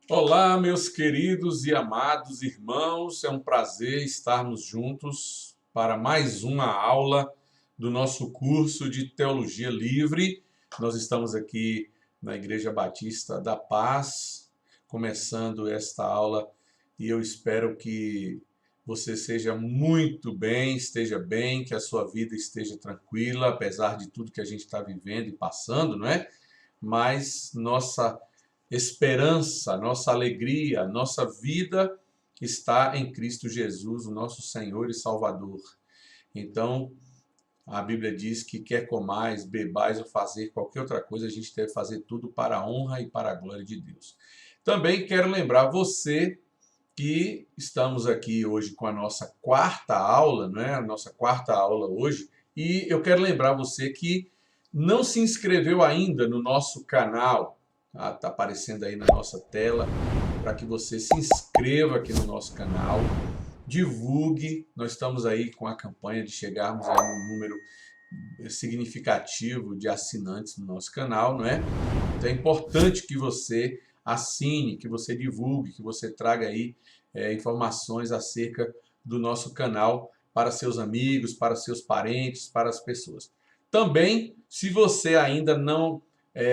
Olá, meus queridos e amados irmãos, é um prazer estarmos juntos para mais uma aula do nosso curso de Teologia Livre. Nós estamos aqui na Igreja Batista da Paz, começando esta aula, e eu espero que você seja muito bem, esteja bem, que a sua vida esteja tranquila, apesar de tudo que a gente está vivendo e passando, não é? Mas nossa esperança, nossa alegria, nossa vida está em Cristo Jesus, o nosso Senhor e Salvador. Então, a Bíblia diz que quer comais, bebais ou fazer qualquer outra coisa, a gente deve fazer tudo para a honra e para a glória de Deus. Também quero lembrar você que estamos aqui hoje com a nossa quarta aula, não é? A nossa quarta aula hoje, e eu quero lembrar você que não se inscreveu ainda no nosso canal, tá aparecendo aí na nossa tela, para que você se inscreva aqui no nosso canal, divulgue. Nós estamos aí com a campanha de chegarmos a um número significativo de assinantes no nosso canal, não é? Então é importante que você assine, que você divulgue, que você traga aí informações acerca do nosso canal para seus amigos, para seus parentes, para as pessoas. Também, se você ainda não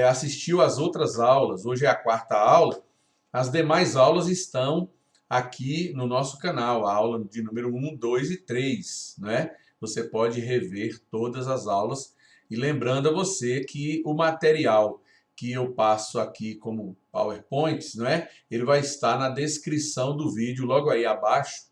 assistiu às outras aulas, hoje é a quarta aula, as demais aulas estão aqui no nosso canal, a aula de número 1, 2 e 3, né? Você pode rever todas as aulas e lembrando a você que o material que eu passo aqui como PowerPoints, não é? Ele vai estar na descrição do vídeo, logo aí abaixo,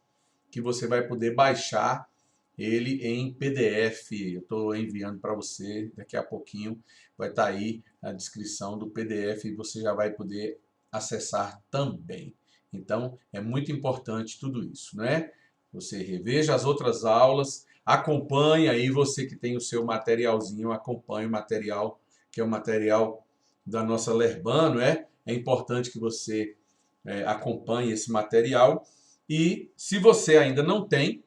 que você vai poder baixar ele em PDF. Eu estou enviando para você daqui a pouquinho, vai estar aí na descrição do PDF e você já vai poder acessar também. Então, é muito importante tudo isso, né? Você reveja as outras aulas, acompanhe aí, você que tem o seu materialzinho, acompanhe o material, que é o material da nossa Lerban, não é? É importante que você acompanhe esse material. E se você ainda não tem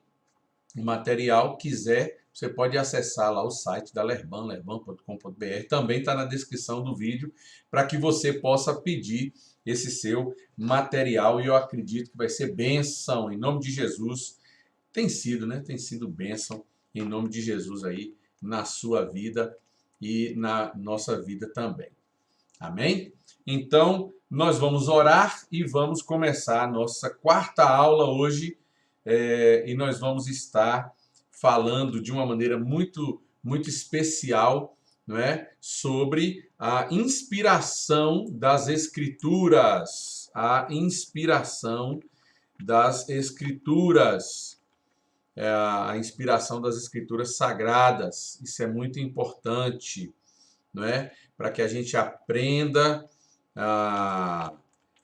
o material, quiser, você pode acessar lá o site da Lerban, lerban.com.br. Também está na descrição do vídeo para que você possa pedir esse seu material. E eu acredito que vai ser bênção em nome de Jesus. Tem sido, né? Tem sido bênção em nome de Jesus aí na sua vida e na nossa vida também. Amém? Então, nós vamos orar e vamos começar a nossa quarta aula hoje. E nós vamos estar falando de uma maneira muito especial, não é? Sobre a inspiração das Escrituras. A inspiração das Escrituras. A inspiração das Escrituras sagradas. Isso é muito importante, não é? Para que a gente aprenda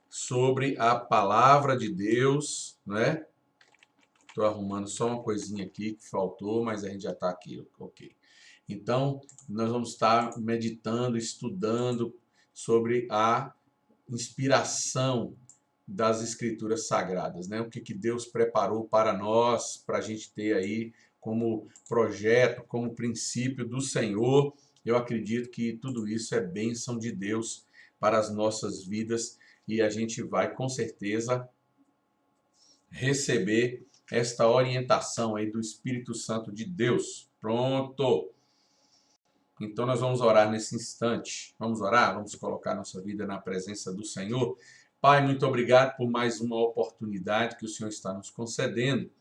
sobre a palavra de Deus, não é? Estou arrumando só uma coisinha aqui que faltou, mas a gente já está aqui, ok. Então, nós vamos estar meditando, estudando sobre a inspiração das Escrituras Sagradas, né? O que Deus preparou para nós, para a gente ter aí como projeto, como princípio do Senhor. Eu acredito que tudo isso é bênção de Deus para as nossas vidas e a gente vai com certeza receber esta orientação aí do Espírito Santo de Deus. Pronto! Então nós vamos orar nesse instante. Vamos orar? Vamos colocar nossa vida na presença do Senhor. Pai, muito obrigado por mais uma oportunidade que o Senhor está nos concedendo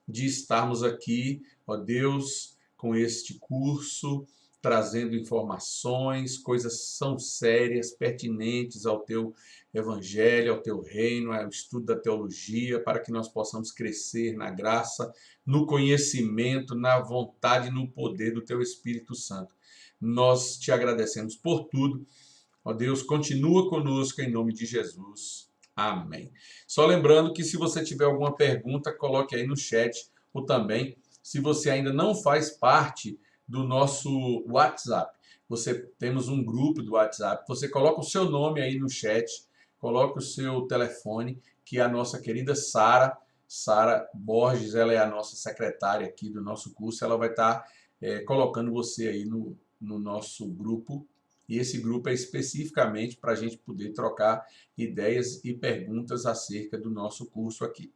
de estarmos aqui, ó Deus, com este curso, trazendo informações, coisas são sérias, pertinentes ao teu evangelho, ao teu reino, ao estudo da teologia, para que nós possamos crescer na graça, no conhecimento, na vontade e no poder do teu Espírito Santo. Nós te agradecemos por tudo. Ó Deus, continua conosco em nome de Jesus. Amém. Só lembrando que se você tiver alguma pergunta, coloque aí no chat ou também, se você ainda não faz parte do nosso WhatsApp, temos um grupo do WhatsApp, você coloca o seu nome aí no chat, coloca o seu telefone, que a nossa querida Sara Borges, ela é a nossa secretária aqui do nosso curso, ela vai estar colocando você aí no nosso grupo E esse grupo é especificamente para a gente poder trocar ideias e perguntas acerca do nosso curso aqui.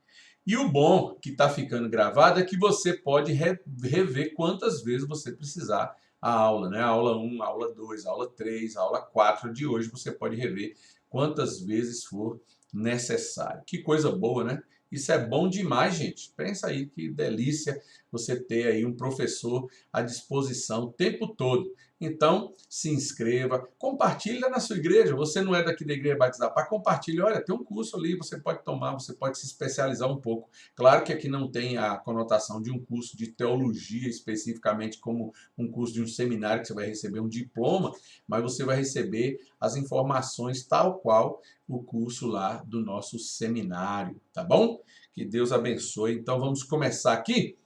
E o bom que está ficando gravado é que você pode rever quantas vezes você precisar a aula, né? A aula 1, a aula 2, a aula 3, a aula 4 de hoje, você pode rever quantas vezes for necessário. Que coisa boa, né? Isso é bom demais, gente. Pensa aí que delícia você ter aí um professor à disposição o tempo todo. Então, se inscreva, compartilha na sua igreja. Você não é daqui da Igreja Batista da Paz, compartilha. Olha, tem um curso ali, você pode tomar, você pode se especializar um pouco. Claro que aqui não tem a conotação de um curso de teologia especificamente como um curso de um seminário que você vai receber um diploma, mas você vai receber as informações tal qual o curso lá do nosso seminário, tá bom? Que Deus abençoe. Então vamos começar aqui.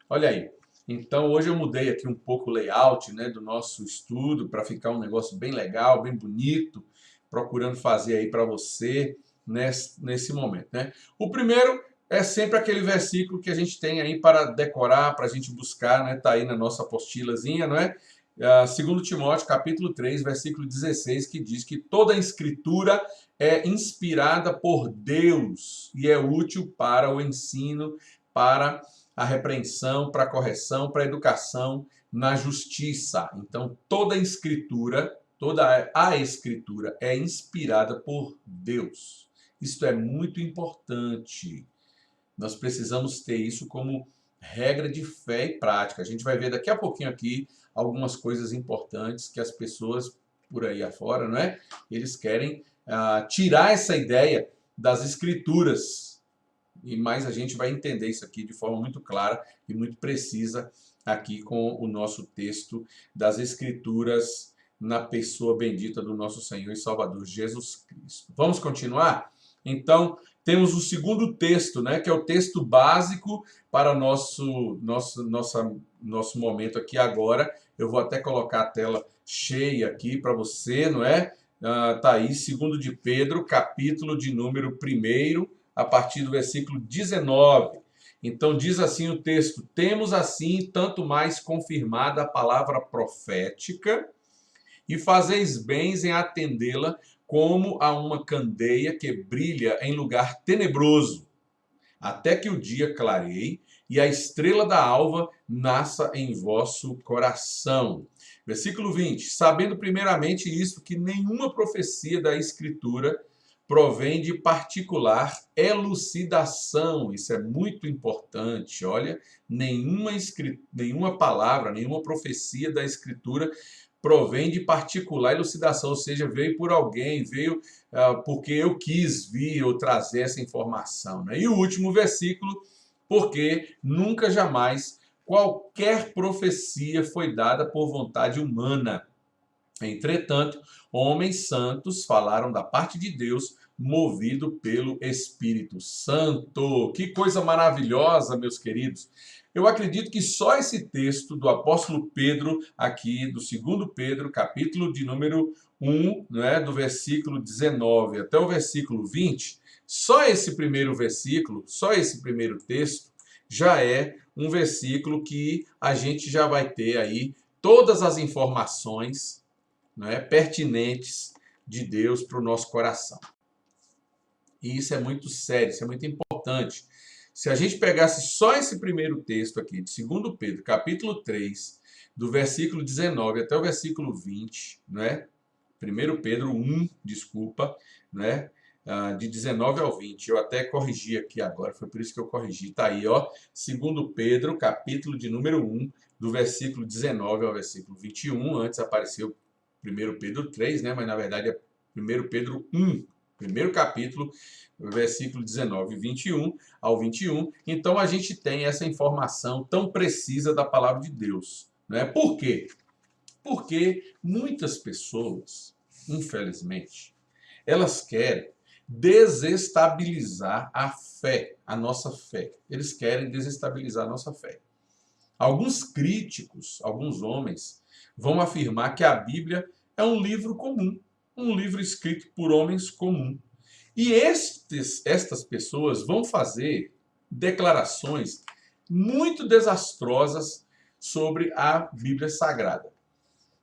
Olha aí. Então hoje eu mudei aqui um pouco o layout, né, do nosso estudo para ficar um negócio bem legal, bem bonito, procurando fazer aí para você nesse momento, né? O primeiro é sempre aquele versículo que a gente tem aí para decorar, para a gente buscar, né? Tá aí na nossa apostilazinha, não é? 2 Timóteo, capítulo 3, versículo 16, que diz que toda a escritura é inspirada por Deus e é útil para o ensino, para a repreensão, para a correção, para a educação na justiça. Então, toda a escritura é inspirada por Deus. Isto é muito importante. Nós precisamos ter isso como regra de fé e prática. A gente vai ver daqui a pouquinho aqui algumas coisas importantes que as pessoas por aí afora, não é? Eles querem tirar essa ideia das escrituras. E mais a gente vai entender isso aqui de forma muito clara e muito precisa aqui com o nosso texto das escrituras na pessoa bendita do nosso Senhor e Salvador Jesus Cristo. Vamos continuar? Então, temos o segundo texto, né, que é o texto básico para nosso momento aqui agora. Eu vou até colocar a tela cheia aqui para você, não é? Tá aí, 2 de Pedro, capítulo de número 1, a partir do versículo 19. Então diz assim o texto: temos assim tanto mais confirmada a palavra profética, e fazeis bem em atendê-la como a uma candeia que brilha em lugar tenebroso, até que o dia clareie e a estrela da alva nasça em vosso coração. Versículo 20. Sabendo primeiramente isto, que nenhuma profecia da Escritura provém de particular elucidação. Isso é muito importante. Olha, nenhuma palavra, nenhuma profecia da Escritura provém de particular elucidação, ou seja, veio por alguém, veio porque eu quis vir ou trazer essa informação, né? E o último versículo, porque nunca jamais qualquer profecia foi dada por vontade humana. Entretanto, homens santos falaram da parte de Deus, movido pelo Espírito Santo. Que coisa maravilhosa, meus queridos. Eu acredito que só esse texto do apóstolo Pedro, aqui do 2 Pedro, capítulo de número 1, né, do versículo 19 até o versículo 20, só esse primeiro versículo, só esse primeiro texto, já é um versículo que a gente já vai ter aí todas as informações, né, pertinentes de Deus para o nosso coração. E isso é muito sério, isso é muito importante. Se a gente pegasse só esse primeiro texto aqui, de 2 Pedro, capítulo 3, do versículo 19 até o versículo 20, né? 1 Pedro 1, desculpa, né? De 19 ao 20. Eu até corrigi aqui agora, foi por isso que eu corrigi. Está aí, ó, 2 Pedro, capítulo de número 1, do versículo 19 ao versículo 21. Antes apareceu 1 Pedro 3, né? Mas na verdade é 1 Pedro 1, primeiro capítulo, versículo 19 e 21 ao 21. Então a gente tem essa informação tão precisa da palavra de Deus, né? Por quê? Porque muitas pessoas, infelizmente, elas querem desestabilizar a fé, a nossa fé. Eles querem desestabilizar a nossa fé. Alguns críticos, alguns homens, vão afirmar que a Bíblia é um livro comum, um livro escrito por homens comuns. E estas pessoas vão fazer declarações muito desastrosas sobre a Bíblia Sagrada.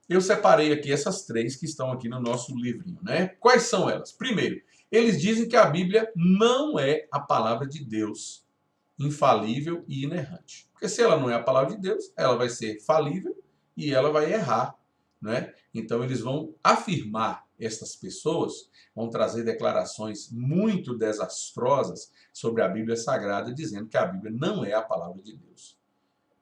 eu separei aqui essas três que estão aqui no nosso livrinho, né? Quais são elas? Primeiro, eles dizem que a Bíblia não é a palavra de Deus, infalível e inerrante. Porque se ela não é a palavra de Deus, ela vai ser falível e ela vai errar, né? Então eles vão afirmar, essas pessoas vão trazer declarações muito desastrosas sobre a Bíblia Sagrada, dizendo que a Bíblia não é a palavra de Deus,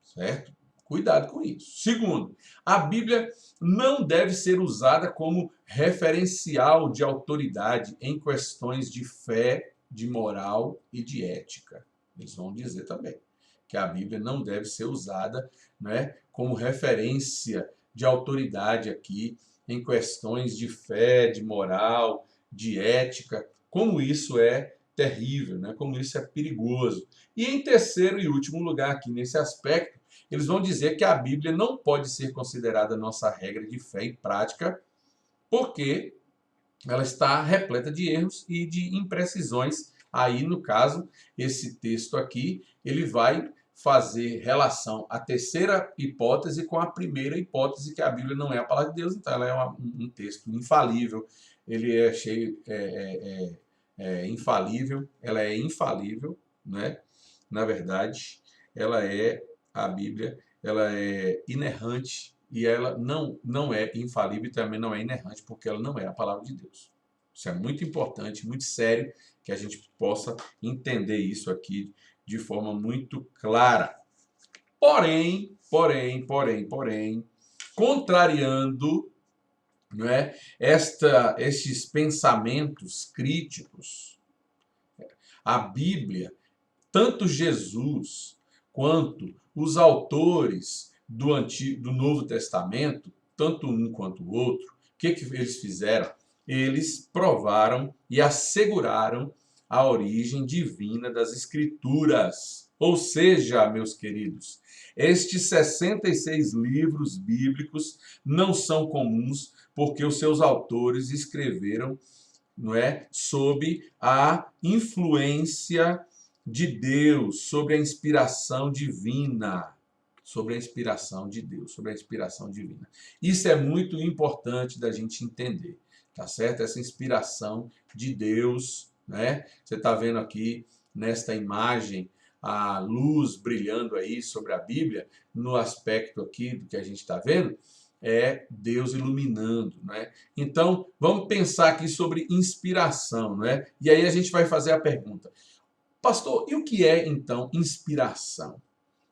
certo? Cuidado com isso. Segundo, a Bíblia não deve ser usada como referencial de autoridade em questões de fé, de moral e de ética. Eles vão dizer também que a Bíblia não deve ser usada, né, como referência de autoridade aqui em questões de fé, de moral, de ética. Como isso é terrível, né? Como isso é perigoso. E em terceiro e último lugar aqui nesse aspecto, eles vão dizer que a Bíblia não pode ser considerada nossa regra de fé e prática, porque ela está repleta de erros e de imprecisões. Aí, no caso, esse texto aqui, ele vai fazer relação à terceira hipótese com a primeira hipótese, que a Bíblia não é a palavra de Deus, então ela é um texto infalível, ele é cheio, infalível, ela é infalível, né? Na verdade, ela é, a Bíblia, ela é inerrante e ela não é infalível e também não é inerrante, porque ela não é a palavra de Deus. Isso é muito importante, muito sério, que a gente possa entender isso aqui de forma muito clara. Porém, contrariando, não é, estes pensamentos críticos, a Bíblia, tanto Jesus quanto os autores do Novo Testamento, tanto um quanto o outro, o que eles fizeram? Eles provaram e asseguraram a origem divina das Escrituras. Ou seja, meus queridos, estes 66 livros bíblicos não são comuns porque os seus autores escreveram, não é, sob a influência de Deus, sobre a inspiração divina, sobre a inspiração de Deus, sobre a inspiração divina. Isso é muito importante da gente entender, tá certo? Essa inspiração de Deus, né? Você está vendo aqui nesta imagem a luz brilhando aí sobre a Bíblia, no aspecto aqui do que a gente está vendo, é Deus iluminando, né? Então, vamos pensar aqui sobre inspiração, né? E aí a gente vai fazer a pergunta: pastor, e o que é, então, inspiração?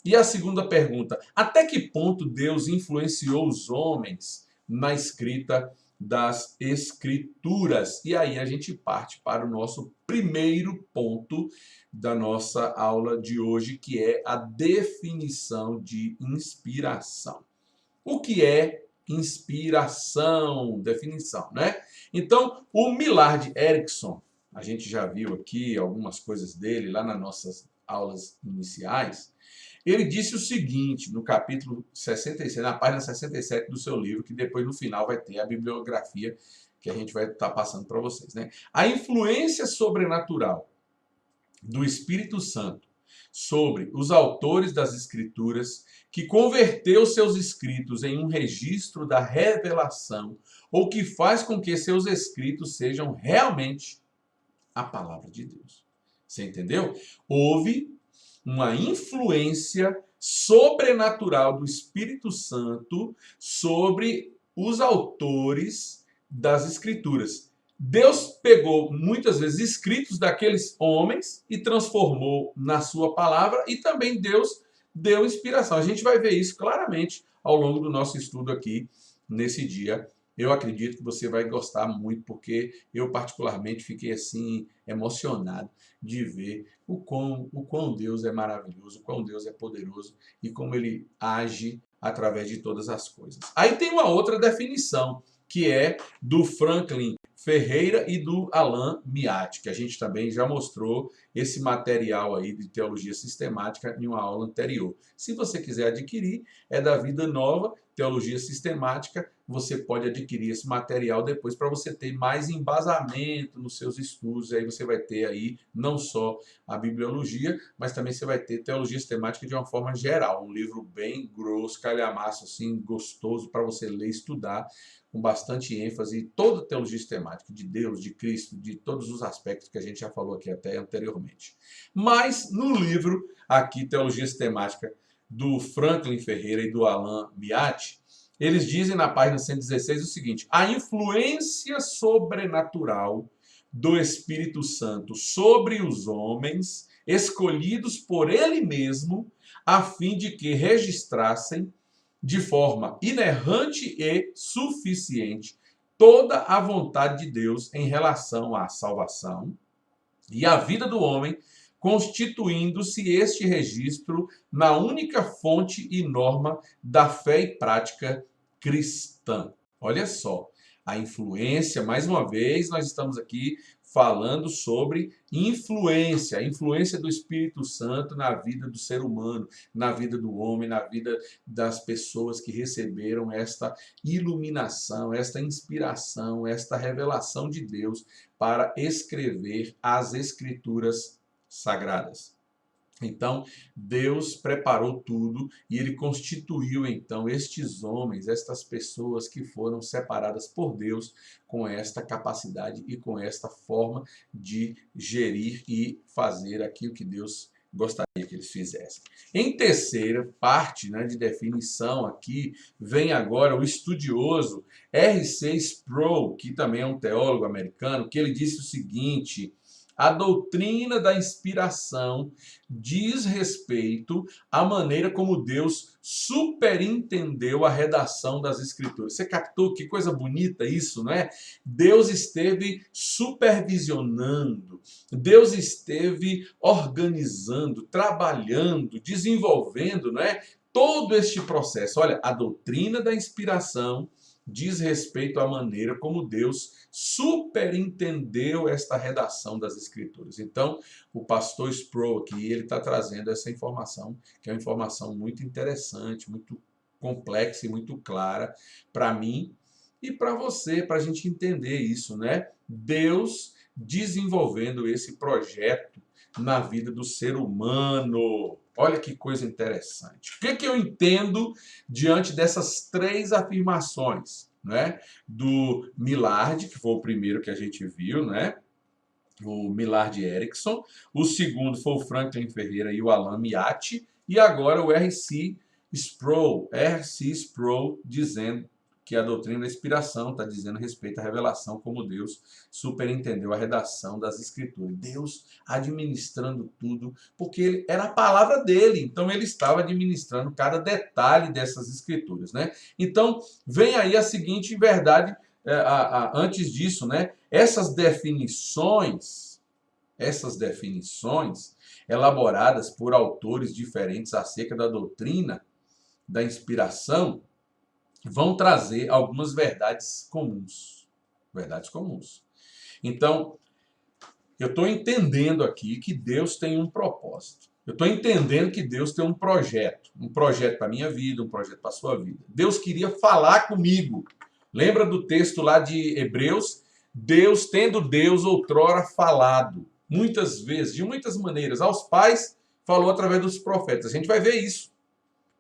E a segunda pergunta: até que ponto Deus influenciou os homens na escrita das Escrituras? E aí a gente parte para o nosso primeiro ponto da nossa aula de hoje, que é a definição de inspiração. O que é inspiração? Definição, né? Então, o Millard Erickson, a gente já viu aqui algumas coisas dele lá nas nossas aulas iniciais. Ele disse o seguinte, no capítulo 66, na página 67 do seu livro, que depois no final vai ter a bibliografia que a gente vai estar passando para vocês, né? A influência sobrenatural do Espírito Santo sobre os autores das Escrituras, que converteu seus escritos em um registro da revelação, ou que faz com que seus escritos sejam realmente a palavra de Deus. Você entendeu? Houve uma influência sobrenatural do Espírito Santo sobre os autores das Escrituras. Deus pegou muitas vezes escritos daqueles homens e transformou na sua palavra, e também Deus deu inspiração. A gente vai ver isso claramente ao longo do nosso estudo aqui nesse dia. Eu acredito que você vai gostar muito, porque eu particularmente fiquei assim emocionado de ver o quão Deus é maravilhoso, o quão Deus é poderoso e como ele age através de todas as coisas. Aí tem uma outra definição, que é do Franklin Ferreira e do Alan Miatti, que a gente também já mostrou esse material aí de teologia sistemática em uma aula anterior. Se você quiser adquirir, é da Vida Nova, teologia sistemática, você pode adquirir esse material depois para você ter mais embasamento nos seus estudos. Aí você vai ter aí não só a bibliologia, mas também você vai ter teologia sistemática de uma forma geral. Um livro bem grosso, calhamaço, assim, gostoso para você ler e estudar com bastante ênfase. Toda a teologia sistemática de Deus, de Cristo, de todos os aspectos que a gente já falou aqui até anteriormente. Mas no livro aqui, Teologia Sistemática, do Franklin Ferreira e do Alan Miatti, eles dizem na página 116 o seguinte: a influência sobrenatural do Espírito Santo sobre os homens escolhidos por ele mesmo, a fim de que registrassem de forma inerrante e suficiente toda a vontade de Deus em relação à salvação e à vida do homem, constituindo-se este registro na única fonte e norma da fé e prática cristã. Olha só, a influência, mais uma vez, nós estamos aqui falando sobre influência, a influência do Espírito Santo na vida do ser humano, na vida do homem, na vida das pessoas que receberam esta iluminação, esta inspiração, esta revelação de Deus para escrever as Escrituras sagradas. Então, Deus preparou tudo e ele constituiu, então, estes homens, estas pessoas que foram separadas por Deus com esta capacidade e com esta forma de gerir e fazer aquilo que Deus gostaria que eles fizessem. Em terceira parte, né, de definição aqui, vem agora o estudioso R.C. Sproul, que também é um teólogo americano, que ele disse o seguinte: a doutrina da inspiração diz respeito à maneira como Deus superintendeu a redação das Escrituras. Você captou? Que coisa bonita isso, não é? Deus esteve supervisionando, Deus esteve organizando, trabalhando, desenvolvendo, não é? Todo este processo. Olha, a doutrina da inspiração diz respeito à maneira como Deus superintendeu esta redação das Escrituras. Então, o pastor Sproul aqui, ele está trazendo essa informação, que é uma informação muito interessante, muito complexa e muito clara para mim e para você, para a gente entender isso, né? Deus desenvolvendo esse projeto na vida do ser humano. Olha que coisa interessante. O que eu entendo diante dessas três afirmações, né? Do Millard, que foi o primeiro que a gente viu, né? O Millard Erickson. O segundo foi o Franklin Ferreira e o Alan Miatti. E agora o R.C. Sproul. R.C. Sproul dizendo que a doutrina da inspiração está dizendo respeito à revelação, como Deus superintendeu a redação das Escrituras. Deus administrando tudo, porque era a palavra dele, então ele estava administrando cada detalhe dessas Escrituras, né? Então, vem aí a seguinte verdade, antes disso, né? Essas definições elaboradas por autores diferentes acerca da doutrina da inspiração, vão trazer algumas verdades comuns. Verdades comuns. Então, eu estou entendendo aqui que Deus tem um propósito. Eu estou entendendo que Deus tem um projeto para a minha vida, um projeto para a sua vida. Deus queria falar comigo. Lembra do texto lá de Hebreus? Deus, tendo Deus outrora falado, muitas vezes, de muitas maneiras, aos pais, falou através dos profetas. A gente vai ver isso.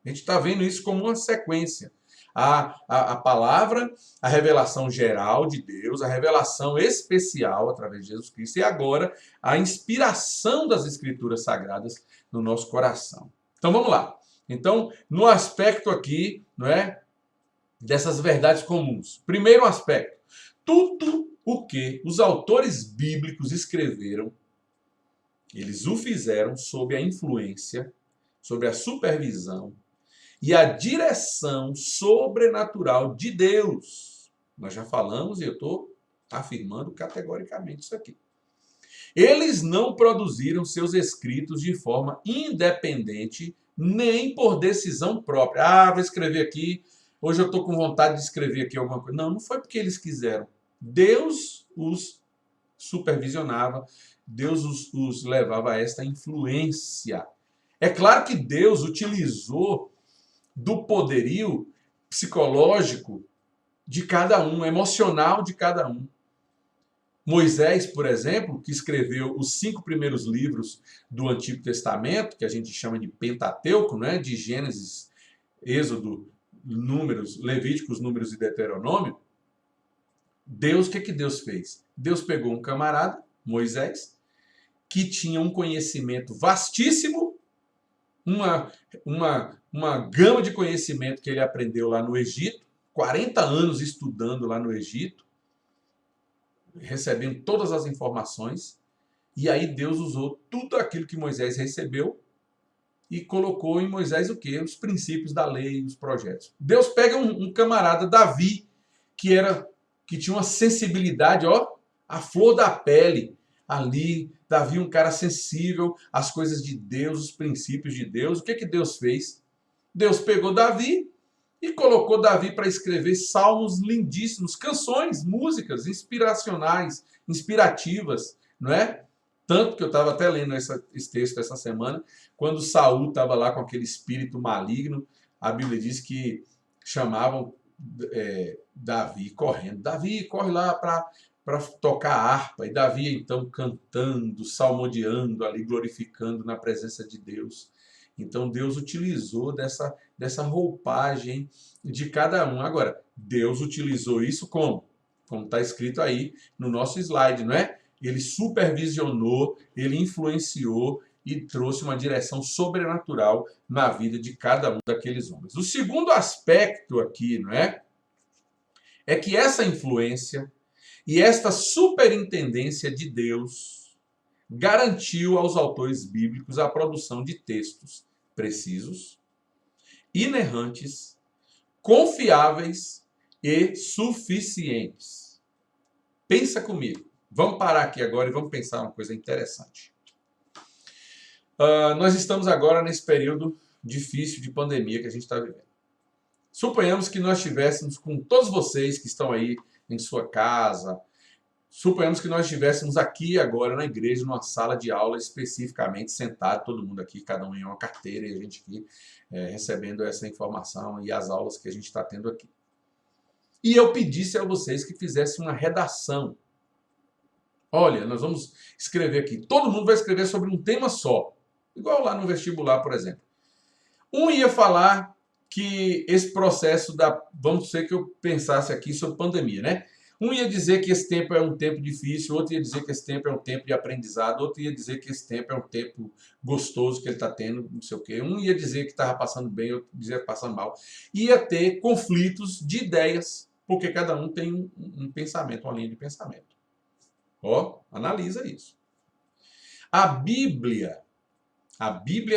A gente está vendo isso como uma sequência. A palavra, a revelação geral de Deus, a revelação especial através de Jesus Cristo e agora a inspiração das Escrituras Sagradas no nosso coração. Então vamos lá. Então, no aspecto aqui, não é, dessas verdades comuns. Primeiro aspecto, tudo o que os autores bíblicos escreveram, eles o fizeram sob a influência, sob a supervisão e a direção sobrenatural de Deus. Nós já falamos e eu estou afirmando categoricamente isso aqui. Eles não produziram seus escritos de forma independente, nem por decisão própria. Vou escrever aqui, hoje eu estou com vontade de escrever aqui alguma coisa. Não, não foi porque eles quiseram. Deus os supervisionava, Deus os levava a esta influência. É claro que Deus utilizou do poderio psicológico de cada um, emocional de cada um. Moisés, por exemplo, que escreveu os 5 primeiros livros do Antigo Testamento, que a gente chama de Pentateuco, né? De Gênesis, Êxodo, Números, Levíticos, Números e Deuteronômio. Deus, o que Deus fez? Deus pegou um camarada, Moisés, que tinha um conhecimento vastíssimo, uma gama de conhecimento que ele aprendeu lá no Egito, 40 anos estudando lá no Egito, recebendo todas as informações, e aí Deus usou tudo aquilo que Moisés recebeu e colocou em Moisés o quê? Os princípios da lei, os projetos. Deus pega um camarada, Davi, que tinha uma sensibilidade, ó, a flor da pele ali. Davi, um cara sensível às coisas de Deus, os princípios de Deus. O que Deus fez? Deus pegou Davi e colocou Davi para escrever salmos lindíssimos, canções, músicas inspiracionais, inspirativas, não é? Tanto que eu estava até lendo esse texto essa semana, quando Saul estava lá com aquele espírito maligno, a Bíblia diz que chamavam Davi correndo. Davi, corre lá para tocar harpa. E Davi, então, cantando, salmodiando ali, glorificando na presença de Deus. Então, Deus utilizou dessa roupagem de cada um. Agora, Deus utilizou isso como? Como está escrito aí no nosso slide, não é? Ele supervisionou, ele influenciou e trouxe uma direção sobrenatural na vida de cada um daqueles homens. O segundo aspecto aqui, não é? É que essa influência e esta superintendência de Deus garantiu aos autores bíblicos a produção de textos precisos, inerrantes, confiáveis e suficientes. Pensa comigo. Vamos parar aqui agora e vamos pensar uma coisa interessante. Nós estamos agora nesse período difícil de pandemia que a gente está vivendo. Suponhamos que nós estivéssemos com todos vocês que estão aí em sua casa. Suponhamos que nós estivéssemos aqui agora na igreja, numa sala de aula especificamente, sentado, todo mundo aqui, cada um em uma carteira, e a gente aqui recebendo essa informação e as aulas que a gente está tendo aqui. E eu pedisse a vocês que fizessem uma redação. Olha, nós vamos escrever aqui. Todo mundo vai escrever sobre um tema só. Igual lá no vestibular, por exemplo. Um ia falar que esse processo vamos dizer que eu pensasse aqui sobre pandemia, né? Um ia dizer que esse tempo é um tempo difícil, outro ia dizer que esse tempo é um tempo de aprendizado, outro ia dizer que esse tempo é um tempo gostoso que ele está tendo, não sei o quê. Um ia dizer que estava passando bem, outro dizia que passando mal. Ia ter conflitos de ideias, porque cada um tem um pensamento, uma linha de pensamento. Ó, analisa isso. A Bíblia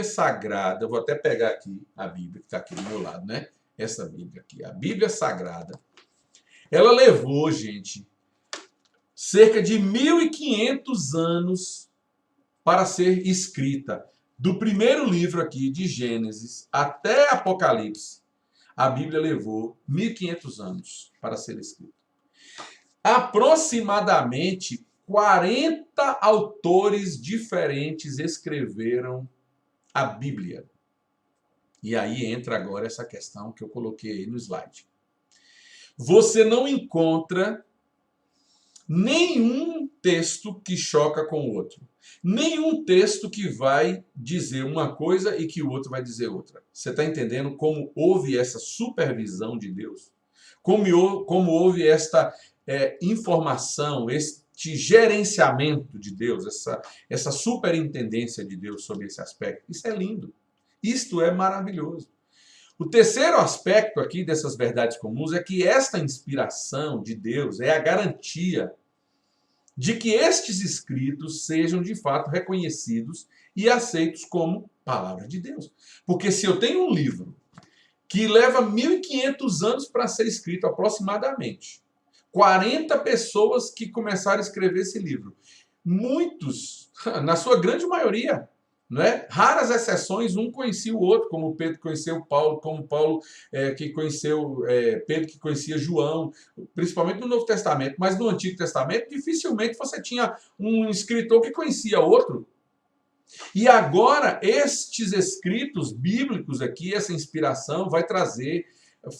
Sagrada, eu vou até pegar aqui a Bíblia que está aqui do meu lado, né? Essa Bíblia aqui, a Bíblia Sagrada, ela levou, gente, cerca de 1.500 anos para ser escrita. Do primeiro livro aqui, de Gênesis, até Apocalipse, a Bíblia levou 1.500 anos para ser escrita. Aproximadamente 40 autores diferentes escreveram a Bíblia. E aí entra agora essa questão que eu coloquei aí no slide. Você não encontra nenhum texto que choca com o outro. Nenhum texto que vai dizer uma coisa e que o outro vai dizer outra. Você está entendendo como houve essa supervisão de Deus? Como houve esta informação, este gerenciamento de Deus, essa superintendência de Deus sobre esse aspecto? Isso é lindo. Isto é maravilhoso. O terceiro aspecto aqui dessas verdades comuns é que esta inspiração de Deus é a garantia de que estes escritos sejam de fato reconhecidos e aceitos como palavra de Deus. Porque se eu tenho um livro que leva 1.500 anos para ser escrito aproximadamente, 40 pessoas que começaram a escrever esse livro, muitos, na sua grande maioria, não é? Raras exceções, um conhecia o outro, como Pedro conheceu Paulo, como Paulo que conheceu Pedro, que conhecia João, principalmente no Novo Testamento. Mas no Antigo Testamento, dificilmente você tinha um escritor que conhecia outro. E agora, estes escritos bíblicos aqui, essa inspiração, vai trazer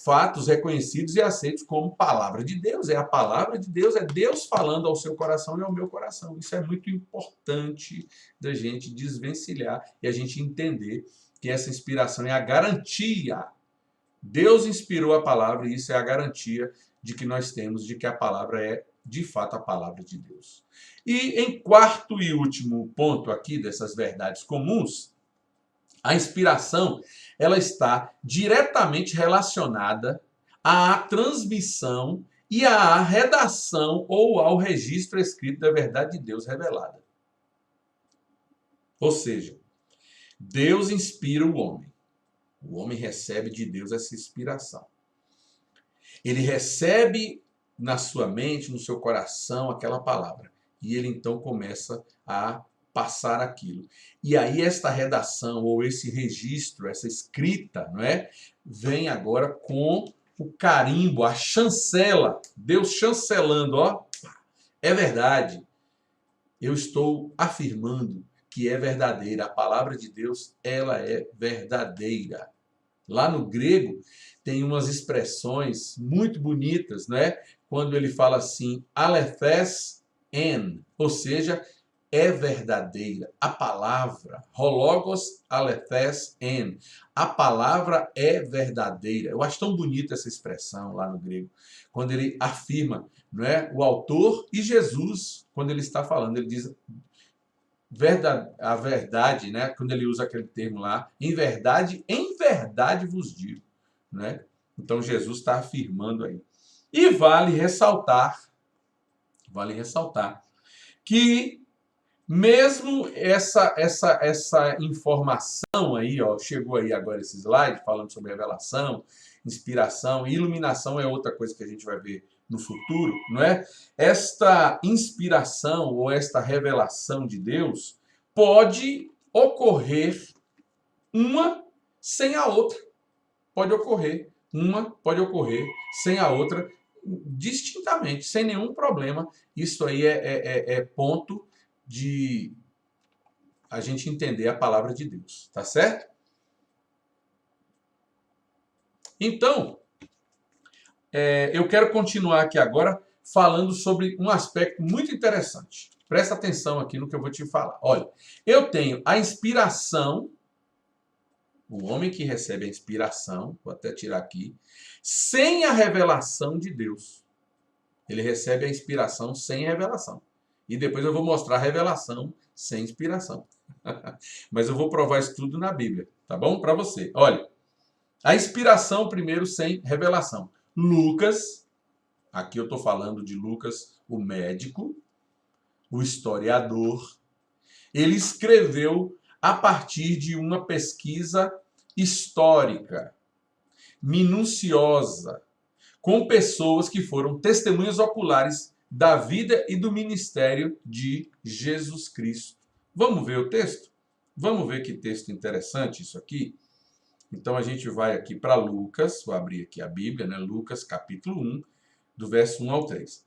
fatos reconhecidos e aceitos como palavra de Deus. É a palavra de Deus, é Deus falando ao seu coração e ao meu coração. Isso é muito importante da gente desvencilhar e a gente entender que essa inspiração é a garantia. Deus inspirou a palavra e isso é a garantia de que nós temos de que a palavra é, de fato, a palavra de Deus. E em quarto e último ponto aqui dessas verdades comuns, a inspiração, ela está diretamente relacionada à transmissão e à redação ou ao registro escrito da verdade de Deus revelada. Ou seja, Deus inspira o homem. O homem recebe de Deus essa inspiração. Ele recebe na sua mente, no seu coração, aquela palavra. E ele então começa a passar aquilo. E aí esta redação, ou esse registro, essa escrita, não é? Vem agora com o carimbo, a chancela. Deus chancelando, ó. É verdade. Eu estou afirmando que é verdadeira. A palavra de Deus, ela é verdadeira. Lá no grego tem umas expressões muito bonitas, né? Quando ele fala assim, alephés en, ou seja, é verdadeira. A palavra, hologos alephés en, a palavra é verdadeira. Eu acho tão bonita essa expressão lá no grego, quando ele afirma, não é? O autor e Jesus, quando ele está falando, ele diz a verdade, né? Quando ele usa aquele termo lá, em verdade vos digo, né? Então Jesus está afirmando aí. E vale ressaltar que mesmo essa informação aí, ó, chegou aí agora esse slide falando sobre revelação, inspiração, e iluminação é outra coisa que a gente vai ver no futuro, não é? Esta inspiração ou esta revelação de Deus pode ocorrer uma sem a outra. Pode ocorrer sem a outra, distintamente, sem nenhum problema. Isso aí é ponto de a gente entender a palavra de Deus, tá certo? Então, eu quero continuar aqui agora falando sobre um aspecto muito interessante. Presta atenção aqui no que eu vou te falar. Olha, eu tenho a inspiração, o homem que recebe a inspiração, vou até tirar aqui, sem a revelação de Deus. Ele recebe a inspiração sem revelação. E depois eu vou mostrar a revelação sem inspiração. Mas eu vou provar isso tudo na Bíblia, tá bom? Para você. Olha, a inspiração primeiro sem revelação. Lucas, aqui eu estou falando de Lucas, o médico, o historiador, ele escreveu a partir de uma pesquisa histórica, minuciosa, com pessoas que foram testemunhas oculares da vida e do ministério de Jesus Cristo. Vamos ver o texto? Vamos ver que texto interessante isso aqui? Então a gente vai aqui para Lucas, vou abrir aqui a Bíblia, né? Lucas capítulo 1, do verso 1 ao 3.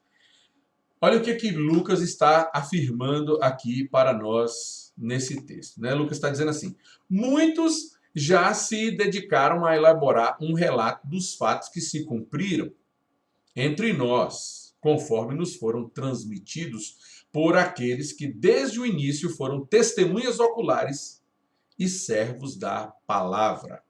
Olha o que Lucas está afirmando aqui para nós nesse texto, né? Lucas está dizendo assim, muitos já se dedicaram a elaborar um relato dos fatos que se cumpriram entre nós, conforme nos foram transmitidos por aqueles que desde o início foram testemunhas oculares e servos da palavra.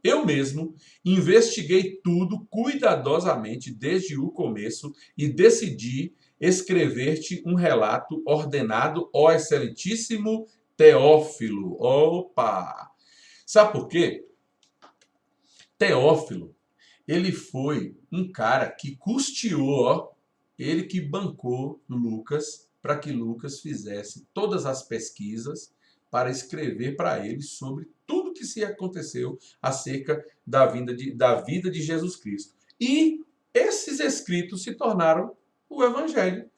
Eu mesmo investiguei tudo cuidadosamente desde o começo e decidi escrever-te um relato ordenado, ó excelentíssimo Teófilo. Opa! Sabe por quê? Teófilo, ele foi um cara que custeou, ó, ele que bancou Lucas para que Lucas fizesse todas as pesquisas para escrever para ele sobre tudo que se aconteceu acerca da vida de Jesus Cristo. E esses escritos se tornaram o Evangelho,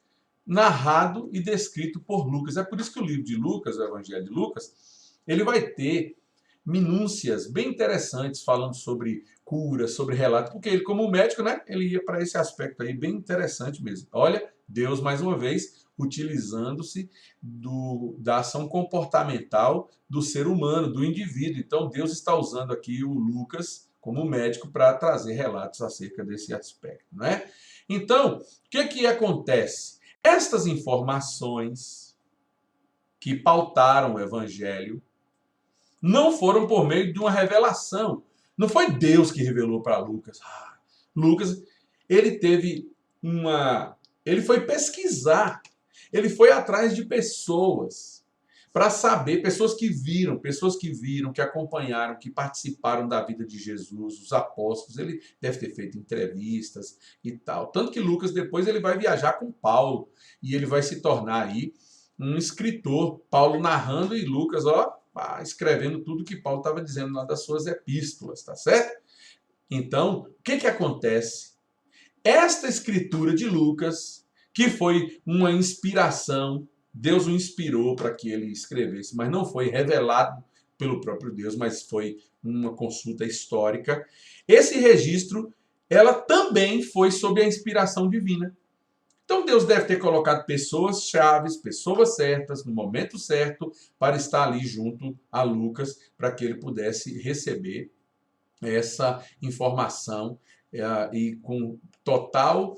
narrado e descrito por Lucas. É por isso que o livro de Lucas, o Evangelho de Lucas, ele vai ter minúcias bem interessantes falando sobre cura, sobre relato, porque ele, como médico, né, ele ia para esse aspecto aí bem interessante mesmo. Olha, Deus, mais uma vez, utilizando-se da ação comportamental do ser humano, do indivíduo. Então, Deus está usando aqui o Lucas como médico para trazer relatos acerca desse aspecto, não é? Então, o que acontece? Estas informações que pautaram o evangelho não foram por meio de uma revelação. Não foi Deus que revelou para Lucas. Lucas, ele teve ele foi pesquisar, ele foi atrás de pessoas para saber, pessoas que viram, que acompanharam, que participaram da vida de Jesus, os apóstolos. Ele deve ter feito entrevistas e tal. Tanto que Lucas depois ele vai viajar com Paulo e ele vai se tornar aí um escritor. Paulo narrando e Lucas, escrevendo tudo que Paulo estava dizendo lá das suas epístolas, tá certo? Então, o que acontece? Esta escritura de Lucas, que foi uma inspiração, Deus o inspirou para que ele escrevesse, mas não foi revelado pelo próprio Deus, mas foi uma consulta histórica. Esse registro, ela também foi sob a inspiração divina. Então Deus deve ter colocado pessoas chaves, pessoas certas, no momento certo, para estar ali junto a Lucas, para que ele pudesse receber essa informação e com total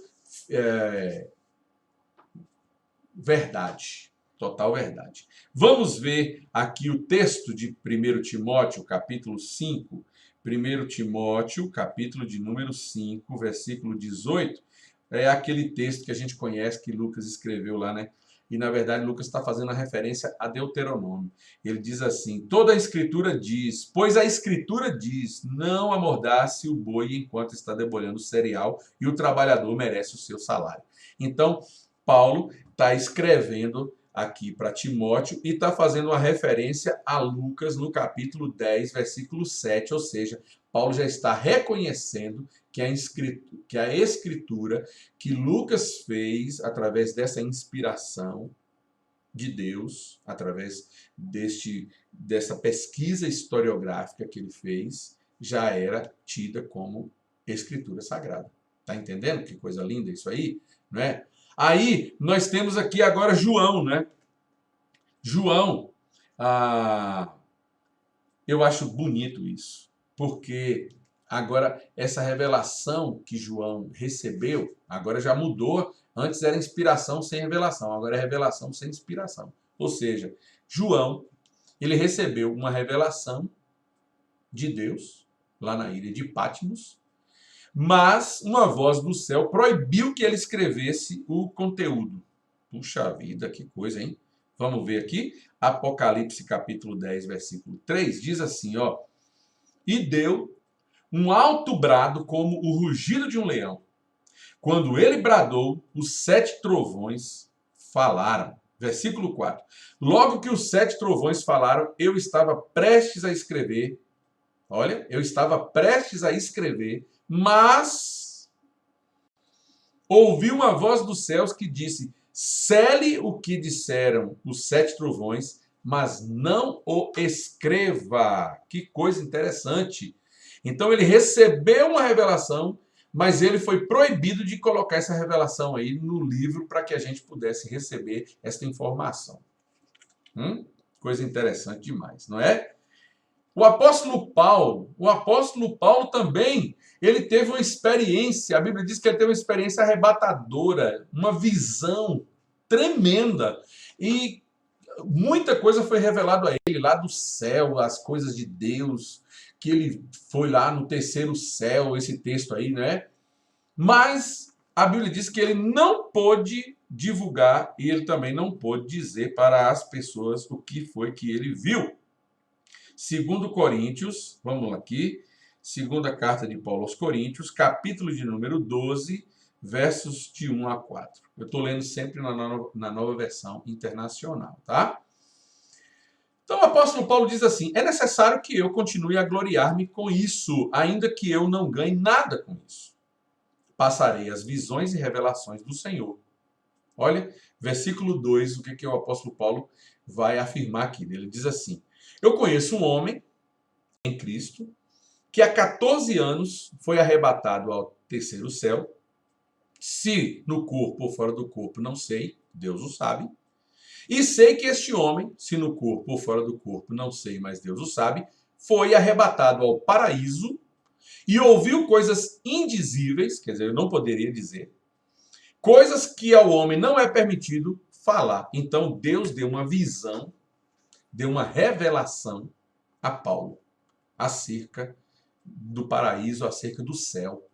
verdade. Total verdade. Vamos ver aqui o texto de 1 Timóteo, capítulo 5. 1 Timóteo, capítulo de número 5, versículo 18. É aquele texto que a gente conhece, que Lucas escreveu lá, né? E, na verdade, Lucas está fazendo a referência a Deuteronômio. Ele diz assim: toda a Escritura diz, pois a Escritura diz, não amordace o boi enquanto está debulhando o cereal, e o trabalhador merece o seu salário. Então, Paulo está escrevendo aqui para Timóteo e está fazendo uma referência a Lucas no capítulo 10, versículo 7, ou seja, Paulo já está reconhecendo que a escritura que Lucas fez através dessa inspiração de Deus, através dessa pesquisa historiográfica que ele fez, já era tida como escritura sagrada. Tá entendendo que coisa linda isso aí? Não é? Aí nós temos aqui agora João, né? João, eu acho bonito isso, porque agora essa revelação que João recebeu, agora já mudou. Antes era inspiração sem revelação, agora é revelação sem inspiração. Ou seja, João, ele recebeu uma revelação de Deus, lá na ilha de Patmos, mas uma voz do céu proibiu que ele escrevesse o conteúdo. Puxa vida, que coisa, hein? Vamos ver aqui. Apocalipse capítulo 10, versículo 3, diz assim, ó: e deu um alto brado como o rugido de um leão. Quando ele bradou, os 7 trovões falaram. Versículo 4. Logo que os 7 trovões falaram, eu estava prestes a escrever. Olha, eu estava prestes a escrever, mas ouvi uma voz dos céus que disse: cele o que disseram os 7 trovões, mas não o escreva. Que coisa interessante. Então ele recebeu uma revelação, mas ele foi proibido de colocar essa revelação aí no livro para que a gente pudesse receber essa informação. Coisa interessante demais, não é? O apóstolo Paulo também, ele teve uma experiência, a Bíblia diz que ele teve uma experiência arrebatadora, uma visão tremenda, e muita coisa foi revelado a ele lá do céu, as coisas de Deus, que ele foi lá no terceiro céu, esse texto aí, né? Mas a Bíblia diz que ele não pôde divulgar e ele também não pôde dizer para as pessoas o que foi que ele viu. 2 Coríntios, vamos lá aqui, segunda carta de Paulo aos Coríntios, capítulo de número 12, versos de 1 a 4. Eu estou lendo sempre na nova versão internacional, tá? Então o apóstolo Paulo diz assim: é necessário que eu continue a gloriar-me com isso, ainda que eu não ganhe nada com isso. Passarei as visões e revelações do Senhor. Olha, versículo 2, o que o apóstolo Paulo vai afirmar aqui? Ele diz assim: eu conheço um homem em Cristo que há 14 anos foi arrebatado ao terceiro céu. Se no corpo ou fora do corpo, não sei, Deus o sabe. E sei que este homem, se no corpo ou fora do corpo, não sei, mas Deus o sabe, foi arrebatado ao paraíso e ouviu coisas indizíveis, quer dizer, eu não poderia dizer, coisas que ao homem não é permitido falar. Então Deus deu uma visão, deu uma revelação a Paulo acerca do paraíso, acerca do céu.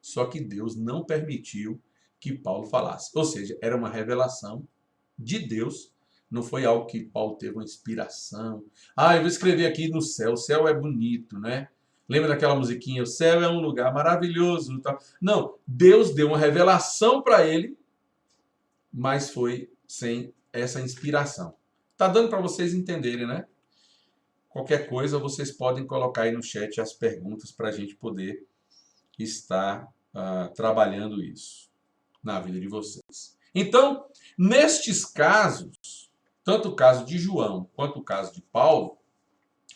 Só que Deus não permitiu que Paulo falasse. Ou seja, era uma revelação de Deus, não foi algo que Paulo teve uma inspiração. Ah, eu vou escrever aqui no céu, o céu é bonito, né? Lembra daquela musiquinha, o céu é um lugar maravilhoso. Não, Deus deu uma revelação para ele, mas foi sem essa inspiração. Tá dando para vocês entenderem, né? Qualquer coisa, vocês podem colocar aí no chat as perguntas para a gente poder estar trabalhando isso na vida de vocês. Então, nestes casos, tanto o caso de João quanto o caso de Paulo,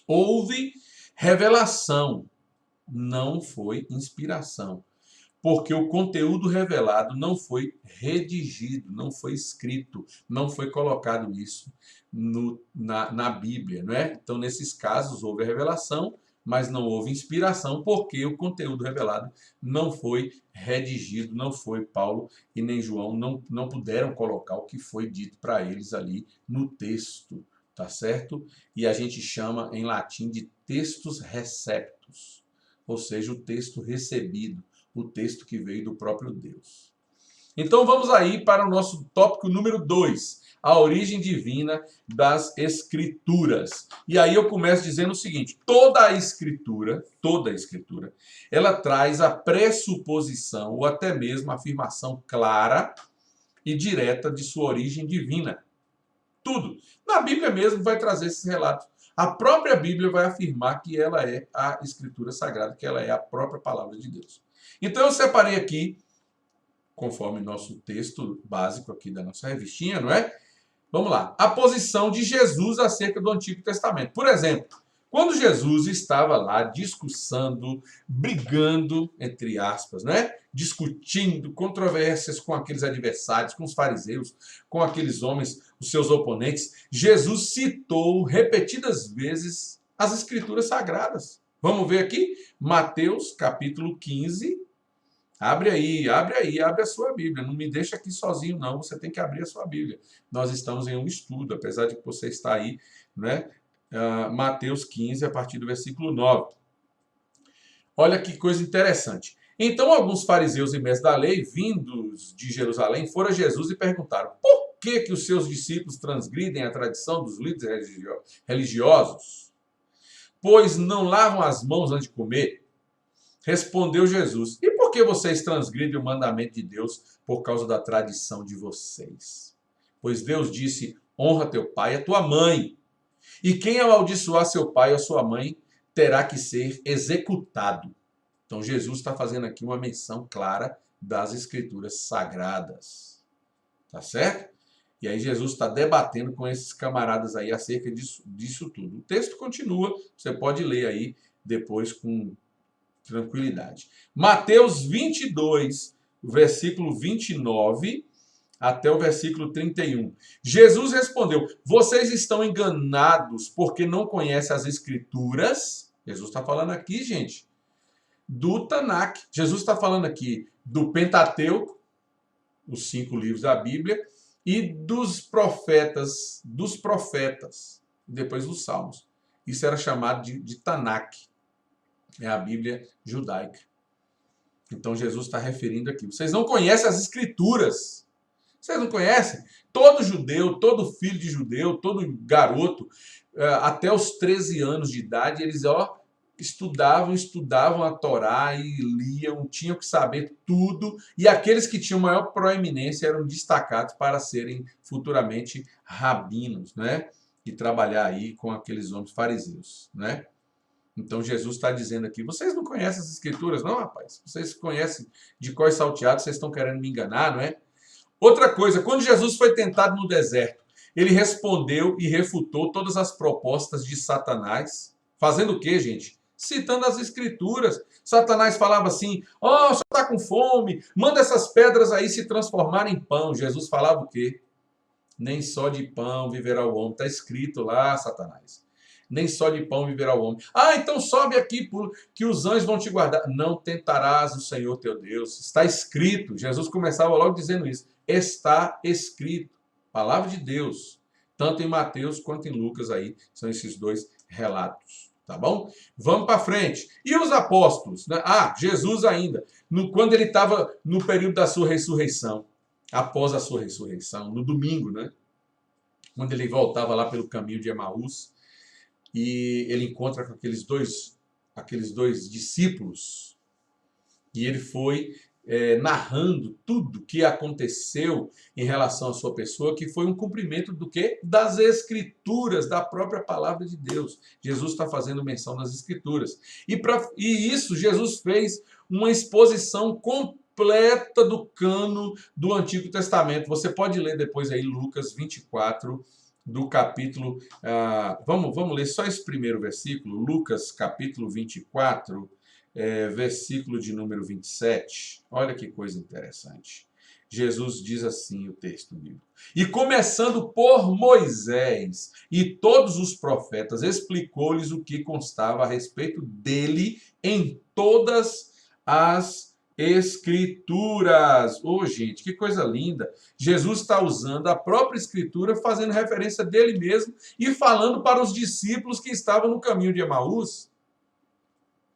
houve revelação, não foi inspiração. Porque o conteúdo revelado não foi redigido, não foi escrito, não foi colocado isso na Bíblia, não é? Então, nesses casos, houve a revelação, mas não houve inspiração, porque o conteúdo revelado não foi redigido, não foi Paulo e nem João, não puderam colocar o que foi dito para eles ali no texto, tá certo? E a gente chama em latim de textus receptus, ou seja, o texto recebido, o texto que veio do próprio Deus. Então vamos aí para o nosso tópico número 2, a origem divina das Escrituras. E aí eu começo dizendo o seguinte, toda a Escritura, ela traz a pressuposição ou até mesmo a afirmação clara e direta de sua origem divina. Tudo. Na Bíblia mesmo vai trazer esses relatos. A própria Bíblia vai afirmar que ela é a Escritura Sagrada, que ela é a própria palavra de Deus. Então eu separei aqui, conforme nosso texto básico aqui da nossa revistinha, não é? Vamos lá. A posição de Jesus acerca do Antigo Testamento. Por exemplo, quando Jesus estava lá discussando, brigando, entre aspas, né? Discutindo controvérsias com aqueles adversários, com os fariseus, com aqueles homens, os seus oponentes, Jesus citou repetidas vezes as Escrituras Sagradas. Vamos ver aqui? Mateus, capítulo 15. Abre a sua Bíblia. Não me deixa aqui sozinho, não. Você tem que abrir a sua Bíblia. Nós estamos em um estudo, apesar de que você está aí, né? Mateus 15, a partir do versículo 9. Olha que coisa interessante. Então, alguns fariseus e mestres da lei, vindos de Jerusalém, foram a Jesus e perguntaram: por que os seus discípulos transgridem a tradição dos líderes religiosos? Pois não lavam as mãos antes de comer? Respondeu Jesus: e por que vocês transgridem o mandamento de Deus por causa da tradição de vocês? Pois Deus disse: honra teu pai e a tua mãe. E quem amaldiçoar seu pai ou sua mãe terá que ser executado. Então Jesus está fazendo aqui uma menção clara das Escrituras Sagradas. Tá certo? E aí Jesus está debatendo com esses camaradas aí acerca disso tudo. O texto continua, você pode ler aí depois com tranquilidade. Mateus 22, versículo 29 até o versículo 31. Jesus respondeu: vocês estão enganados porque não conhecem as Escrituras. Jesus está falando aqui, gente, do Tanakh. Jesus está falando aqui do Pentateuco, os 5 livros da Bíblia, e dos profetas, depois dos Salmos. Isso era chamado de Tanakh. É a Bíblia judaica. Então Jesus está referindo aqui. Vocês não conhecem as Escrituras. Vocês não conhecem? Todo judeu, todo filho de judeu, todo garoto, até os 13 anos de idade, eles estudavam a Torá e liam, tinham que saber tudo. E aqueles que tinham maior proeminência eram destacados para serem futuramente rabinos, né? E trabalhar aí com aqueles homens fariseus, né? Então Jesus está dizendo aqui: vocês não conhecem as Escrituras, não, rapaz? Vocês conhecem de cor salteado, vocês estão querendo me enganar, não é? Outra coisa, quando Jesus foi tentado no deserto, ele respondeu e refutou todas as propostas de Satanás. Fazendo o quê, gente? Citando as Escrituras. Satanás falava assim: ó, você está com fome, manda essas pedras aí se transformarem em pão. Jesus falava o quê? Nem só de pão viverá o homem. Está escrito lá, Satanás. nem só de pão viverá o homem. Ah, então sobe aqui, que os anjos vão te guardar. Não tentarás o Senhor teu Deus. Está escrito. Jesus começava logo dizendo isso. Está escrito. Palavra de Deus. Tanto em Mateus quanto em Lucas aí. São esses dois relatos. Tá bom? Vamos para frente. E os apóstolos? Né? Ah, Jesus ainda. Quando ele estava no período da sua ressurreição. Após a sua ressurreição. No domingo, né? Quando ele voltava lá pelo caminho de Emaús. E ele encontra com aqueles dois discípulos, e ele foi narrando tudo que aconteceu em relação à sua pessoa, que foi um cumprimento do quê? Das Escrituras, da própria palavra de Deus. Jesus está fazendo menção das Escrituras. E isso Jesus fez uma exposição completa do cano do Antigo Testamento. Você pode ler depois aí Lucas 24, do capítulo... vamos ler só esse primeiro versículo, Lucas capítulo 24, versículo de número 27. Olha que coisa interessante. Jesus diz assim, o texto bíblico. E começando por Moisés e todos os profetas, explicou-lhes o que constava a respeito dele em todas as Escrituras. Oh, gente, que coisa linda. Jesus está usando a própria Escritura, fazendo referência dele mesmo e falando para os discípulos que estavam no caminho de Emaús.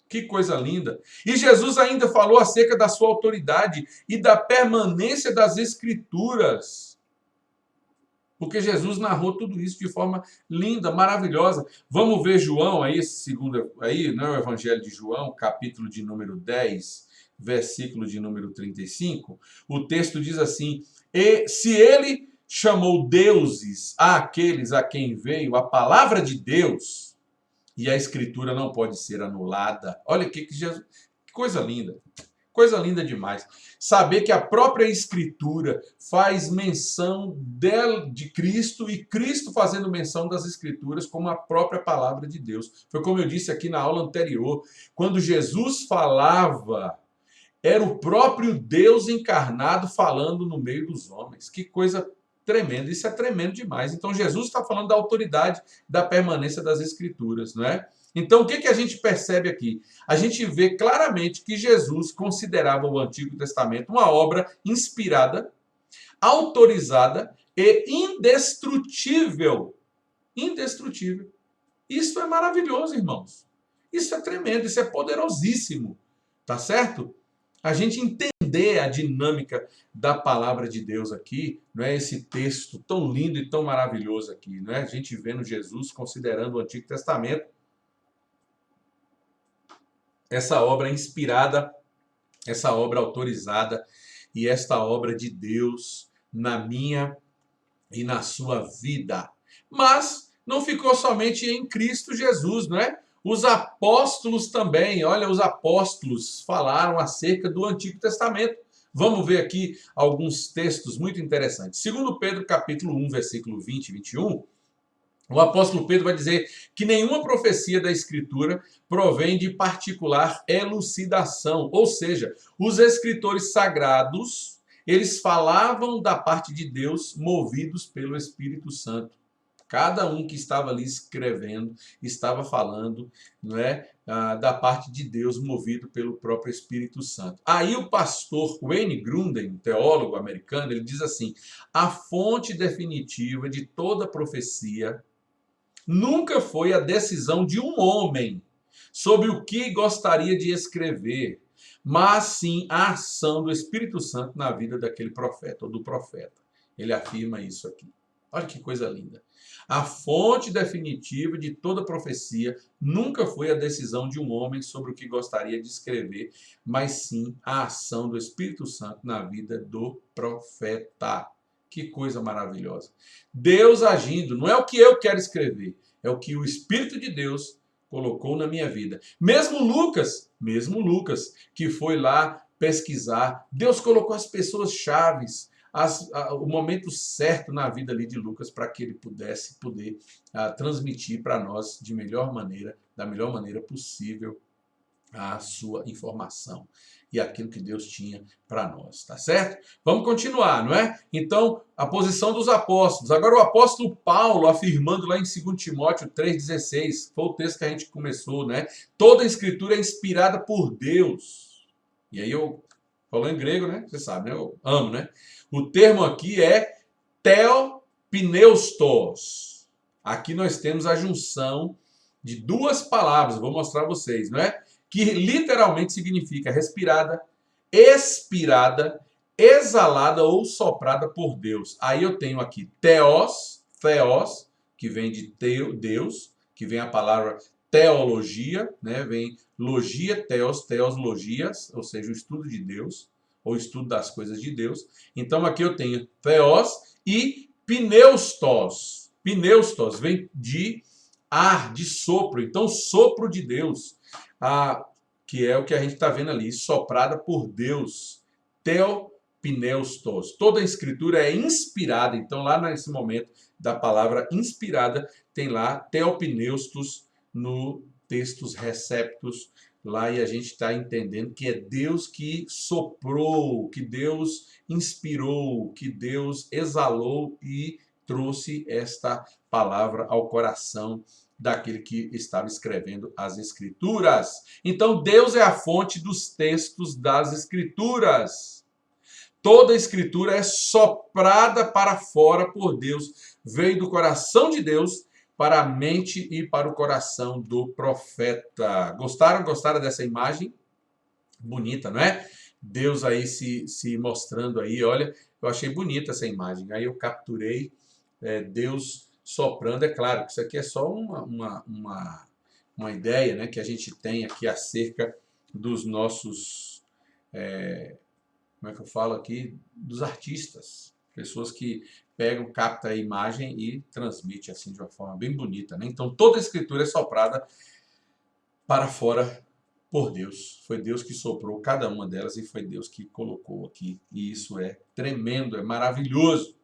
Que coisa linda. E Jesus ainda falou acerca da sua autoridade e da permanência das Escrituras. Porque Jesus narrou tudo isso de forma linda, maravilhosa. Vamos ver João aí, esse segundo aí, não é o Evangelho de João, capítulo de número 10, versículo de número 35. O texto diz assim: e se ele chamou deuses àqueles a quem veio a palavra de Deus, e a Escritura não pode ser anulada. Olha que Jesus, que coisa linda. Coisa linda demais. Saber que a própria Escritura faz menção de Cristo e Cristo fazendo menção das Escrituras como a própria palavra de Deus. Foi como eu disse aqui na aula anterior. Quando Jesus falava, era o próprio Deus encarnado falando no meio dos homens. Que coisa tremenda. Isso é tremendo demais. Então Jesus está falando da autoridade da permanência das Escrituras, não é? Então, o que a gente percebe aqui? A gente vê claramente que Jesus considerava o Antigo Testamento uma obra inspirada, autorizada e indestrutível. Indestrutível. Isso é maravilhoso, irmãos. Isso é tremendo, isso é poderosíssimo. Tá certo? A gente entender a dinâmica da palavra de Deus aqui, não é, esse texto tão lindo e tão maravilhoso aqui, não é? A gente vendo Jesus considerando o Antigo Testamento essa obra inspirada, essa obra autorizada e esta obra de Deus na minha e na sua vida. Mas não ficou somente em Cristo Jesus, não é? Os apóstolos também, olha, os apóstolos falaram acerca do Antigo Testamento. Vamos ver aqui alguns textos muito interessantes. Segundo Pedro, capítulo 1, versículo 20 e 21, o apóstolo Pedro vai dizer que nenhuma profecia da Escritura provém de particular elucidação. Ou seja, os escritores sagrados, eles falavam da parte de Deus movidos pelo Espírito Santo. Cada um que estava ali escrevendo estava falando, não é, da parte de Deus movido pelo próprio Espírito Santo. Aí o pastor Wayne Grudem, teólogo americano, ele diz assim: a fonte definitiva de toda profecia nunca foi a decisão de um homem sobre o que gostaria de escrever, mas sim a ação do Espírito Santo na vida daquele profeta ou do profeta. Ele afirma isso aqui. Olha que coisa linda. A fonte definitiva de toda profecia nunca foi a decisão de um homem sobre o que gostaria de escrever, mas sim a ação do Espírito Santo na vida do profeta. Que coisa maravilhosa. Deus agindo, não é o que eu quero escrever, é o que o Espírito de Deus colocou na minha vida. Mesmo Lucas, que foi lá pesquisar, Deus colocou as pessoas chaves, o momento certo na vida ali de Lucas para que ele pudesse transmitir para nós da melhor maneira possível a sua informação e aquilo que Deus tinha para nós, tá certo? Vamos continuar, não é? Então, a posição dos apóstolos. Agora o apóstolo Paulo afirmando lá em 2 Timóteo 3,16, foi o texto que a gente começou, né? Toda a escritura é inspirada por Deus. E aí eu falo em grego, né? Você sabe, né? Eu amo, né? O termo aqui é theopneustos. Aqui nós temos a junção de duas palavras, vou mostrar a vocês, não é? Que literalmente significa respirada, expirada, exalada ou soprada por Deus. Aí eu tenho aqui theos, que vem de teo, Deus, que vem a palavra teologia, né? Vem logia, teologias, ou seja, o estudo de Deus, ou estudo das coisas de Deus. Então aqui eu tenho theos e pneustos. Pneustos vem de ar, de sopro. Então, sopro de Deus, que é o que a gente está vendo ali, soprada por Deus. Theopneustos. Toda a escritura é inspirada. Então, lá nesse momento da palavra inspirada, tem lá theopneustos no textos receptos lá, e a gente está entendendo que é Deus que soprou, que Deus inspirou, que Deus exalou e trouxe esta palavra ao coração daquele que estava escrevendo as Escrituras. Então, Deus é a fonte dos textos das Escrituras. Toda a Escritura é soprada para fora por Deus. Veio do coração de Deus para a mente e para o coração do profeta. Gostaram? Gostaram dessa imagem? Bonita, não é? Deus aí se mostrando aí, olha, eu achei bonita essa imagem. Aí eu capturei Deus soprando. É claro que isso aqui é só uma ideia, né, que a gente tem aqui acerca dos nossos, como é que eu falo aqui, dos artistas, pessoas que pegam, captam a imagem e transmitem assim de uma forma bem bonita, né? Então toda a escritura é soprada para fora por Deus. Foi Deus que soprou cada uma delas e foi Deus que colocou aqui. E isso é tremendo, é maravilhoso.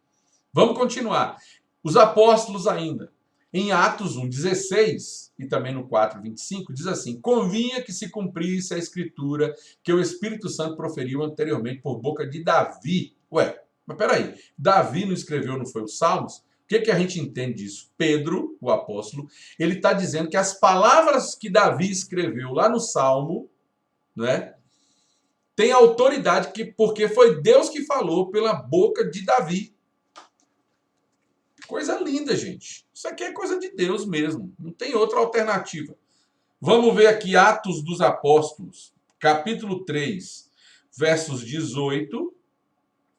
Vamos continuar. Os apóstolos ainda. Em Atos 1,16 e também no 4,25, diz assim: convinha que se cumprisse a escritura que o Espírito Santo proferiu anteriormente por boca de Davi. Ué, mas peraí, Davi não escreveu, não foi os Salmos? O que a gente entende disso? Pedro, o apóstolo, ele está dizendo que as palavras que Davi escreveu lá no Salmo, né, tem autoridade porque foi Deus que falou pela boca de Davi. Coisa linda, gente. Isso aqui é coisa de Deus mesmo. Não tem outra alternativa. Vamos ver aqui Atos dos Apóstolos, capítulo 3, versos 18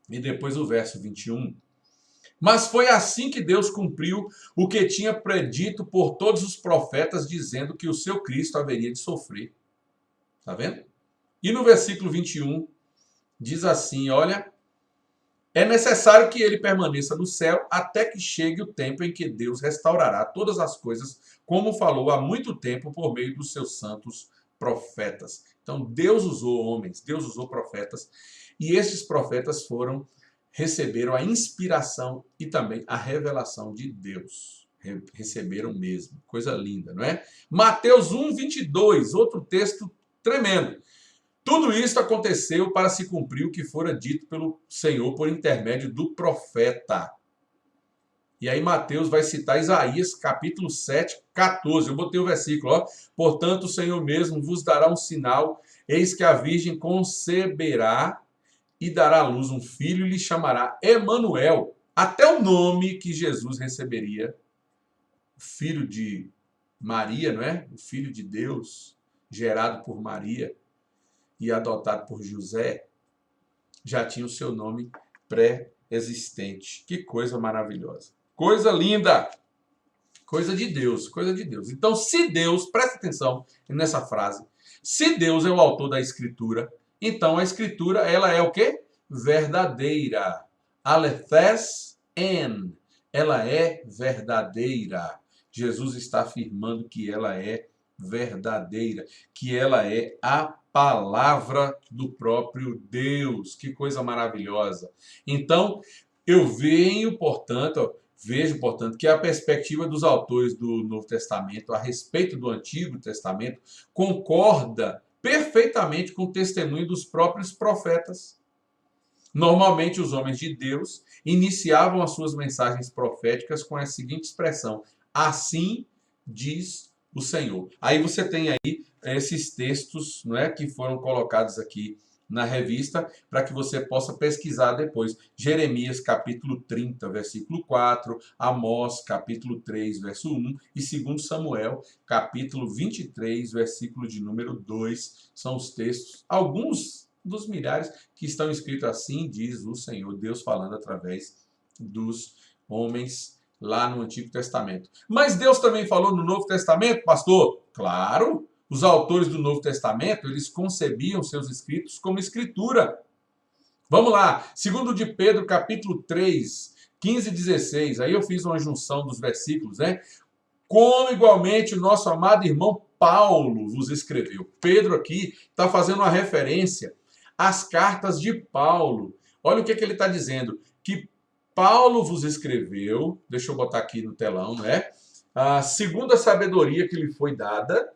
e depois o verso 21. Mas foi assim que Deus cumpriu o que tinha predito por todos os profetas, dizendo que o seu Cristo haveria de sofrer. Está vendo? E no versículo 21, diz assim, olha: é necessário que ele permaneça no céu até que chegue o tempo em que Deus restaurará todas as coisas, como falou há muito tempo por meio dos seus santos profetas. Então Deus usou homens, Deus usou profetas, e esses profetas receberam a inspiração e também a revelação de Deus. Receberam mesmo. Coisa linda, não é? Mateus 1:22, outro texto tremendo. Tudo isso aconteceu para se cumprir o que fora dito pelo Senhor por intermédio do profeta. E aí Mateus vai citar Isaías capítulo 7, 14. Eu botei o versículo, ó. Portanto, o Senhor mesmo vos dará um sinal. Eis que a virgem conceberá e dará à luz um filho e lhe chamará Emanuel. Até o nome que Jesus receberia, o filho de Maria, não é? O filho de Deus, gerado por Maria e adotado por José, já tinha o seu nome pré-existente. Que coisa maravilhosa. Coisa linda. Coisa de Deus, coisa de Deus. Então, se Deus, presta atenção nessa frase, se Deus é o autor da Escritura, então a Escritura, ela é o quê? Verdadeira. Alethes en. Ela é verdadeira. Jesus está afirmando que ela é verdadeira, que ela é a palavra do próprio Deus. Que coisa maravilhosa. Então, eu vejo, portanto, que a perspectiva dos autores do Novo Testamento a respeito do Antigo Testamento concorda perfeitamente com o testemunho dos próprios profetas. Normalmente, os homens de Deus iniciavam as suas mensagens proféticas com a seguinte expressão: assim diz o Senhor. Aí você tem aí esses textos, não é, que foram colocados aqui na revista, para que você possa pesquisar depois. Jeremias, capítulo 30, versículo 4, Amós, capítulo 3, verso 1, e 2 Samuel, capítulo 23, versículo de número 2, são os textos, alguns dos milhares que estão escritos assim, diz o Senhor, Deus falando através dos homens lá no Antigo Testamento. Mas Deus também falou no Novo Testamento, pastor? Claro! Os autores do Novo Testamento, eles concebiam seus escritos como escritura. Vamos lá, segundo de Pedro, capítulo 3, 15 e 16. Aí eu fiz uma junção dos versículos, né? Como igualmente o nosso amado irmão Paulo vos escreveu. Pedro aqui está fazendo uma referência às cartas de Paulo. Olha o que ele está dizendo. Que Paulo vos escreveu, deixa eu botar aqui no telão, né? Segundo a sabedoria que lhe foi dada,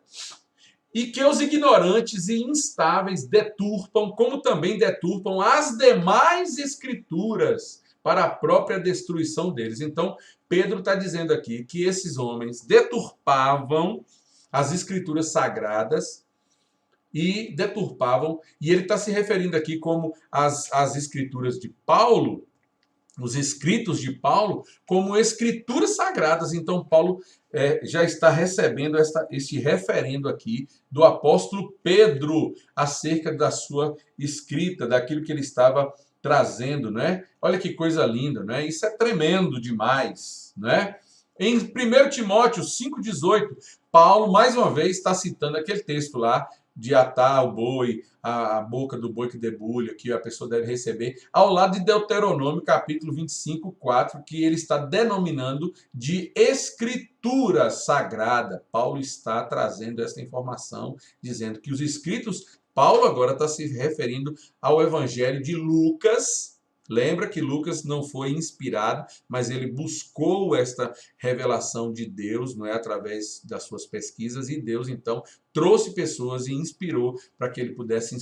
e que os ignorantes e instáveis deturpam, como também deturpam as demais escrituras para a própria destruição deles. Então, Pedro está dizendo aqui que esses homens deturpavam as escrituras sagradas e deturpavam, e ele está se referindo aqui como as escrituras de Paulo, os escritos de Paulo, como escrituras sagradas. Então, Paulo já está recebendo este referendo aqui do apóstolo Pedro acerca da sua escrita, daquilo que ele estava trazendo, né? Olha que coisa linda, né? Isso é tremendo demais, né? Em 1 Timóteo 5,18, Paulo, mais uma vez, está citando aquele texto lá de atar o boi, a boca do boi que debulha, que a pessoa deve receber, ao lado de Deuteronômio, capítulo 25, 4, que ele está denominando de escritura sagrada. Paulo está trazendo essa informação, dizendo que os escritos, Paulo agora está se referindo ao evangelho de Lucas. Lembra que Lucas não foi inspirado, mas ele buscou esta revelação de Deus, não é, através das suas pesquisas, e Deus então trouxe pessoas e inspirou para que ele pudesse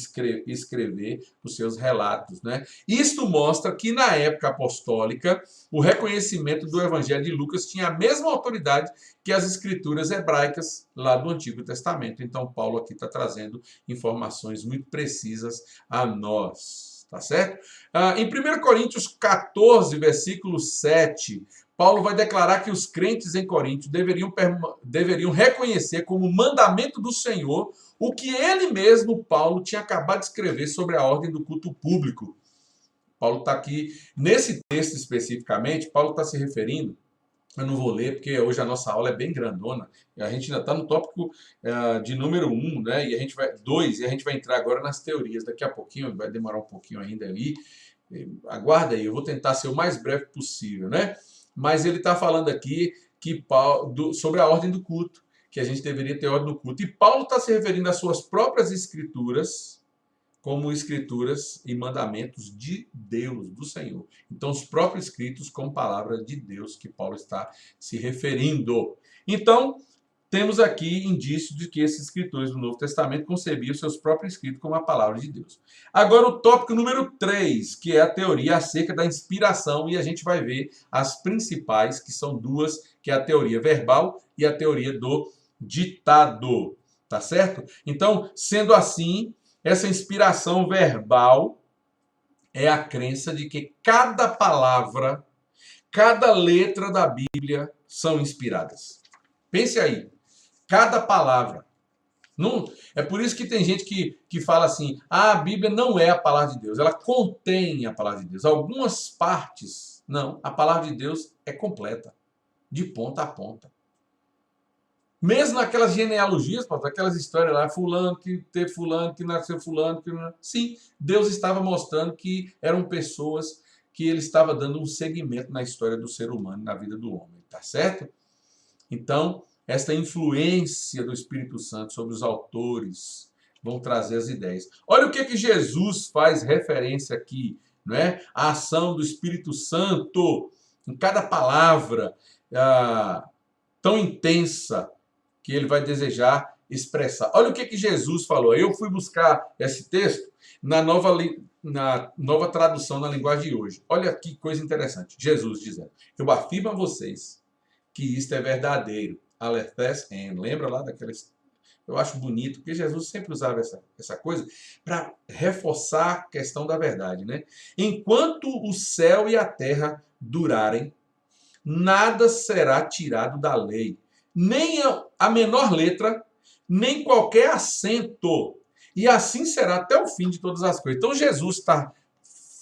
escrever os seus relatos, né? Isto mostra que na época apostólica o reconhecimento do Evangelho de Lucas tinha a mesma autoridade que as escrituras hebraicas lá do Antigo Testamento. Então Paulo aqui está trazendo informações muito precisas a nós. Tá certo? Em 1 Coríntios 14, versículo 7, Paulo vai declarar que os crentes em Corinto deveriam reconhecer como mandamento do Senhor o que ele mesmo, Paulo, tinha acabado de escrever sobre a ordem do culto público. Paulo está aqui, nesse texto especificamente, Paulo está se referindo, eu não vou ler, porque hoje a nossa aula é bem grandona. A gente ainda está no tópico de número 1, né? E a gente vai 2, e a gente vai entrar agora nas teorias. Daqui a pouquinho, vai demorar um pouquinho ainda ali. Aguarda aí, eu vou tentar ser o mais breve possível, né? Mas ele está falando aqui que sobre a ordem do culto, que a gente deveria ter ordem do culto. E Paulo está se referindo às suas próprias escrituras, como escrituras e mandamentos de Deus, do Senhor. Então, os próprios escritos como palavra de Deus que Paulo está se referindo. Então, temos aqui indícios de que esses escritores do Novo Testamento concebiam seus próprios escritos como a palavra de Deus. Agora, o tópico número 3, que é a teoria acerca da inspiração, e a gente vai ver as principais, que são duas, que é a teoria verbal e a teoria do ditado. Tá certo? Então, sendo assim, essa inspiração verbal é a crença de que cada palavra, cada letra da Bíblia são inspiradas. Pense aí, cada palavra. Não, é por isso que tem gente que fala assim, a Bíblia não é a palavra de Deus, ela contém a palavra de Deus. Algumas partes, não, a palavra de Deus é completa, de ponta a ponta. Mesmo naquelas genealogias, aquelas histórias lá, fulano que teve fulano, que nasceu fulano, que não... Sim, Deus estava mostrando que eram pessoas que ele estava dando um segmento na história do ser humano, na vida do homem, tá certo? Então, esta influência do Espírito Santo sobre os autores vão trazer as ideias. Olha o que Jesus faz referência aqui, não é? A ação do Espírito Santo em cada palavra tão intensa que ele vai desejar expressar. Olha o que Jesus falou. Eu fui buscar esse texto na nova tradução na linguagem de hoje. Olha que coisa interessante. Jesus dizendo: eu afirmo a vocês que isto é verdadeiro. Alephes en. Lembra lá daqueles... Eu acho bonito, porque Jesus sempre usava essa coisa para reforçar a questão da verdade, né? Enquanto o céu e a terra durarem, nada será tirado da lei, nem a menor letra, nem qualquer acento. E assim será até o fim de todas as coisas. Então Jesus está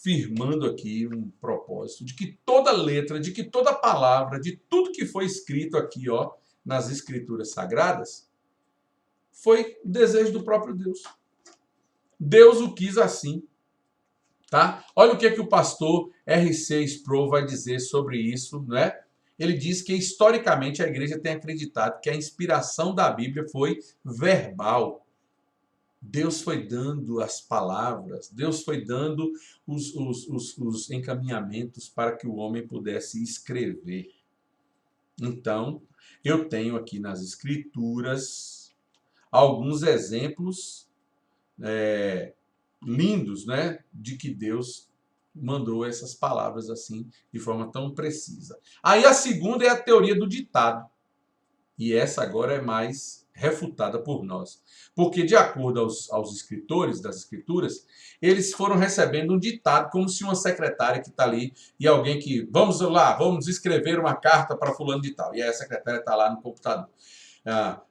firmando aqui um propósito de que toda letra, de que toda palavra, de tudo que foi escrito aqui, ó, nas Escrituras Sagradas, foi desejo do próprio Deus. Deus o quis assim. Tá? Olha o que o pastor R.C. Sproul vai dizer sobre isso, né? Ele diz que historicamente a igreja tem acreditado que a inspiração da Bíblia foi verbal. Deus foi dando as palavras, Deus foi dando os encaminhamentos para que o homem pudesse escrever. Então, eu tenho aqui nas Escrituras alguns exemplos lindos, né, de que Deus mandou essas palavras assim, de forma tão precisa. Aí a segunda é a teoria do ditado. E essa agora é mais refutada por nós. Porque, de acordo aos escritores das Escrituras, eles foram recebendo um ditado, como se uma secretária que está ali, e alguém que, vamos lá, vamos escrever uma carta para fulano de tal. E aí a secretária está lá no computador.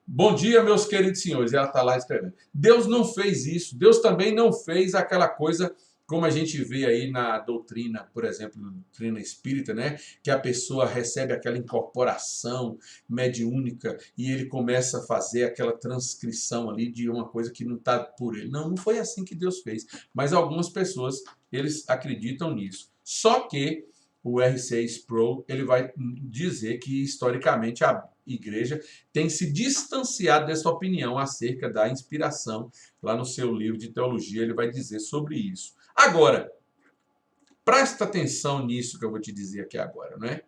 Bom dia, meus queridos senhores. E ela está lá escrevendo. Deus não fez isso. Deus também não fez aquela coisa como a gente vê aí na doutrina, por exemplo, na doutrina espírita, né? Que a pessoa recebe aquela incorporação mediúnica e ele começa a fazer aquela transcrição ali de uma coisa que não está por ele. Não, não foi assim que Deus fez. Mas algumas pessoas, eles acreditam nisso. Só que o R.C. Sproul, ele vai dizer que, historicamente, a igreja tem se distanciado dessa opinião acerca da inspiração. Lá no seu livro de teologia, ele vai dizer sobre isso. Agora, presta atenção nisso que eu vou te dizer aqui agora, não é?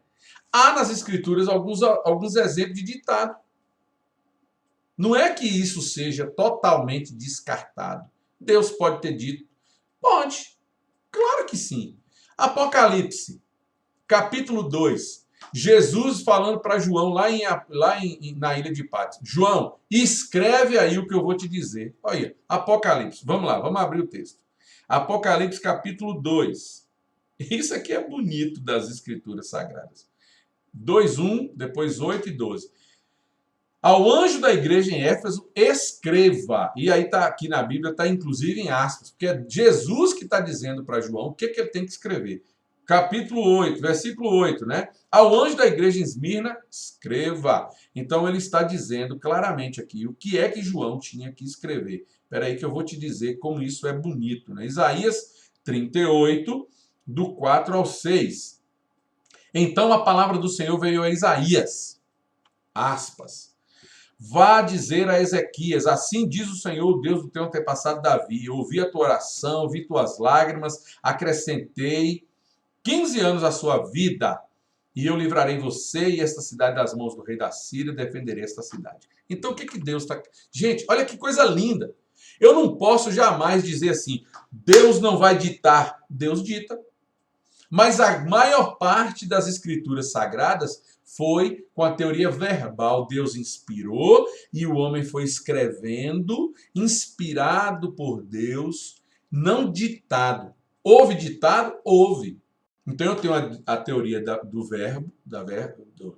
Há nas Escrituras alguns exemplos de ditado. Não é que isso seja totalmente descartado. Deus pode ter dito? Pode. Claro que sim. Apocalipse, capítulo 2. Jesus falando para João na ilha de Patmos. João, escreve aí o que eu vou te dizer. Olha, Apocalipse. Vamos lá, vamos abrir o texto. Apocalipse capítulo 2. Isso aqui é bonito das Escrituras Sagradas. 2:1, depois 8 e 12. Ao anjo da igreja em Éfeso, escreva. E aí está aqui na Bíblia, está inclusive em aspas, porque é Jesus que está dizendo para João o que ele tem que escrever. Capítulo 8, versículo 8, né? Ao anjo da igreja em Esmirna, escreva. Então ele está dizendo claramente aqui o que é que João tinha que escrever. Espera aí que eu vou te dizer como isso é bonito, né? Isaías 38, do 4 ao 6. Então a palavra do Senhor veio a Isaías, aspas. Vá dizer a Ezequias, assim diz o Senhor, Deus do teu antepassado Davi, ouvi a tua oração, ouvi tuas lágrimas, acrescentei 15 anos à sua vida, e eu livrarei você e esta cidade das mãos do rei da Síria, defenderei esta cidade. Então o que Deus está... Gente, olha que coisa linda. Eu não posso jamais dizer assim, Deus não vai ditar. Deus dita. Mas a maior parte das Escrituras Sagradas foi com a teoria verbal. Deus inspirou e o homem foi escrevendo, inspirado por Deus, não ditado. Houve ditado? Houve. Então eu tenho a teoria do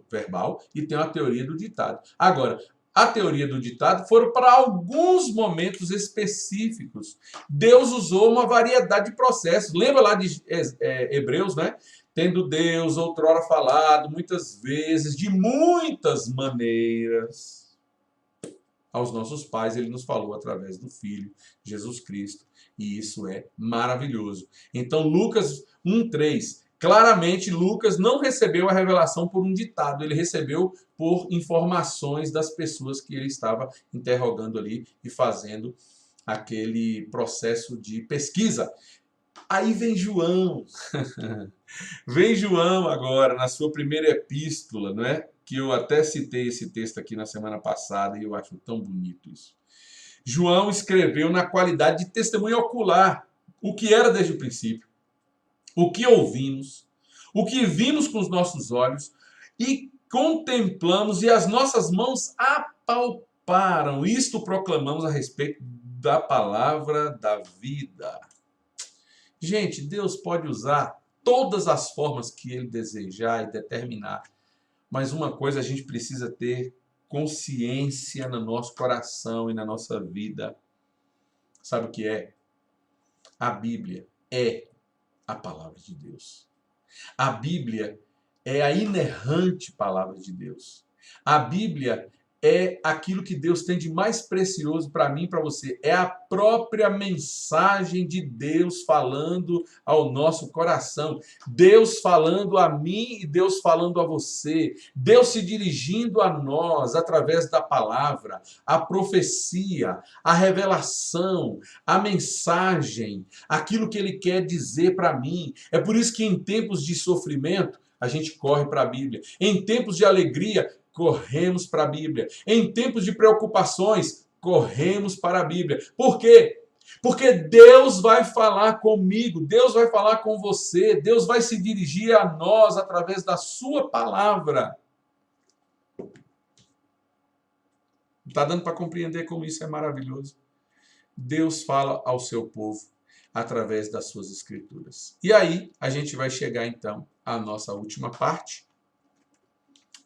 verbal e tenho a teoria do ditado. Agora, a teoria do ditado foram para alguns momentos específicos. Deus usou uma variedade de processos. Lembra lá de Hebreus, né? Tendo Deus outrora falado muitas vezes, de muitas maneiras, aos nossos pais, ele nos falou através do Filho, Jesus Cristo. E isso é maravilhoso. Então, Lucas 1:3. Claramente, Lucas não recebeu a revelação por um ditado, ele recebeu por informações das pessoas que ele estava interrogando ali e fazendo aquele processo de pesquisa. Aí vem João. Vem João agora, na sua primeira epístola, não é? que eu até citei esse texto aqui na semana passada e eu acho tão bonito isso. João escreveu na qualidade de testemunha ocular o que era desde o princípio, o que ouvimos, o que vimos com os nossos olhos e contemplamos e as nossas mãos apalparam. Isto proclamamos a respeito da palavra da vida. Gente, Deus pode usar todas as formas que Ele desejar e determinar, mas uma coisa a gente precisa ter consciência no nosso coração e na nossa vida. Sabe o que é? A Bíblia é a palavra de Deus. A Bíblia é a inerrante palavra de Deus. A Bíblia é aquilo que Deus tem de mais precioso para mim e para você. É a própria mensagem de Deus falando ao nosso coração. Deus falando a mim e Deus falando a você. Deus se dirigindo a nós através da palavra, a profecia, a revelação, a mensagem, aquilo que Ele quer dizer para mim. É por isso que em tempos de sofrimento, a gente corre para a Bíblia. Em tempos de alegria, corremos para a Bíblia. Em tempos de preocupações, corremos para a Bíblia. Por quê? Porque Deus vai falar comigo, Deus vai falar com você, Deus vai se dirigir a nós através da sua palavra. Está dando para compreender como isso é maravilhoso? Deus fala ao seu povo através das suas escrituras. E aí, a gente vai chegar então à nossa última parte,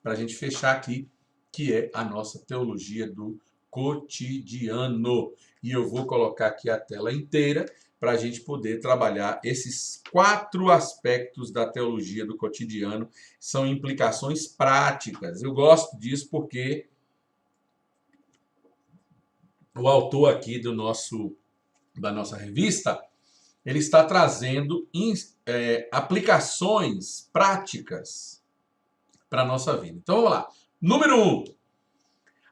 para a gente fechar aqui, que é a nossa teologia do cotidiano. E eu vou colocar aqui a tela inteira para a gente poder trabalhar esses 4 aspectos da teologia do cotidiano. São implicações práticas. Eu gosto disso porque o autor aqui da nossa revista, ele está trazendo aplicações práticas para a nossa vida. Então vamos lá. Número 1.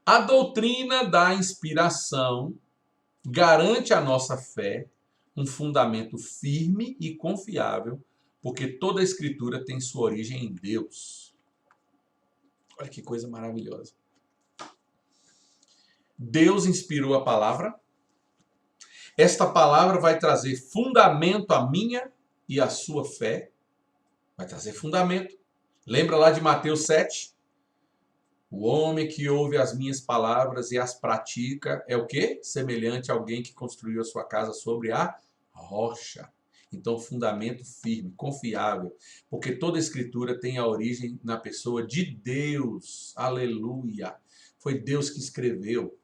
A doutrina da inspiração garante à nossa fé um fundamento firme e confiável, porque toda a Escritura tem sua origem em Deus. Olha que coisa maravilhosa. Deus inspirou a palavra. Esta palavra vai trazer fundamento à minha e à sua fé. Vai trazer fundamento. Lembra lá de Mateus 7? O homem que ouve as minhas palavras e as pratica é o quê? Semelhante a alguém que construiu a sua casa sobre a rocha. Então, fundamento firme, confiável. Porque toda a Escritura tem a origem na pessoa de Deus. Aleluia! Foi Deus que escreveu.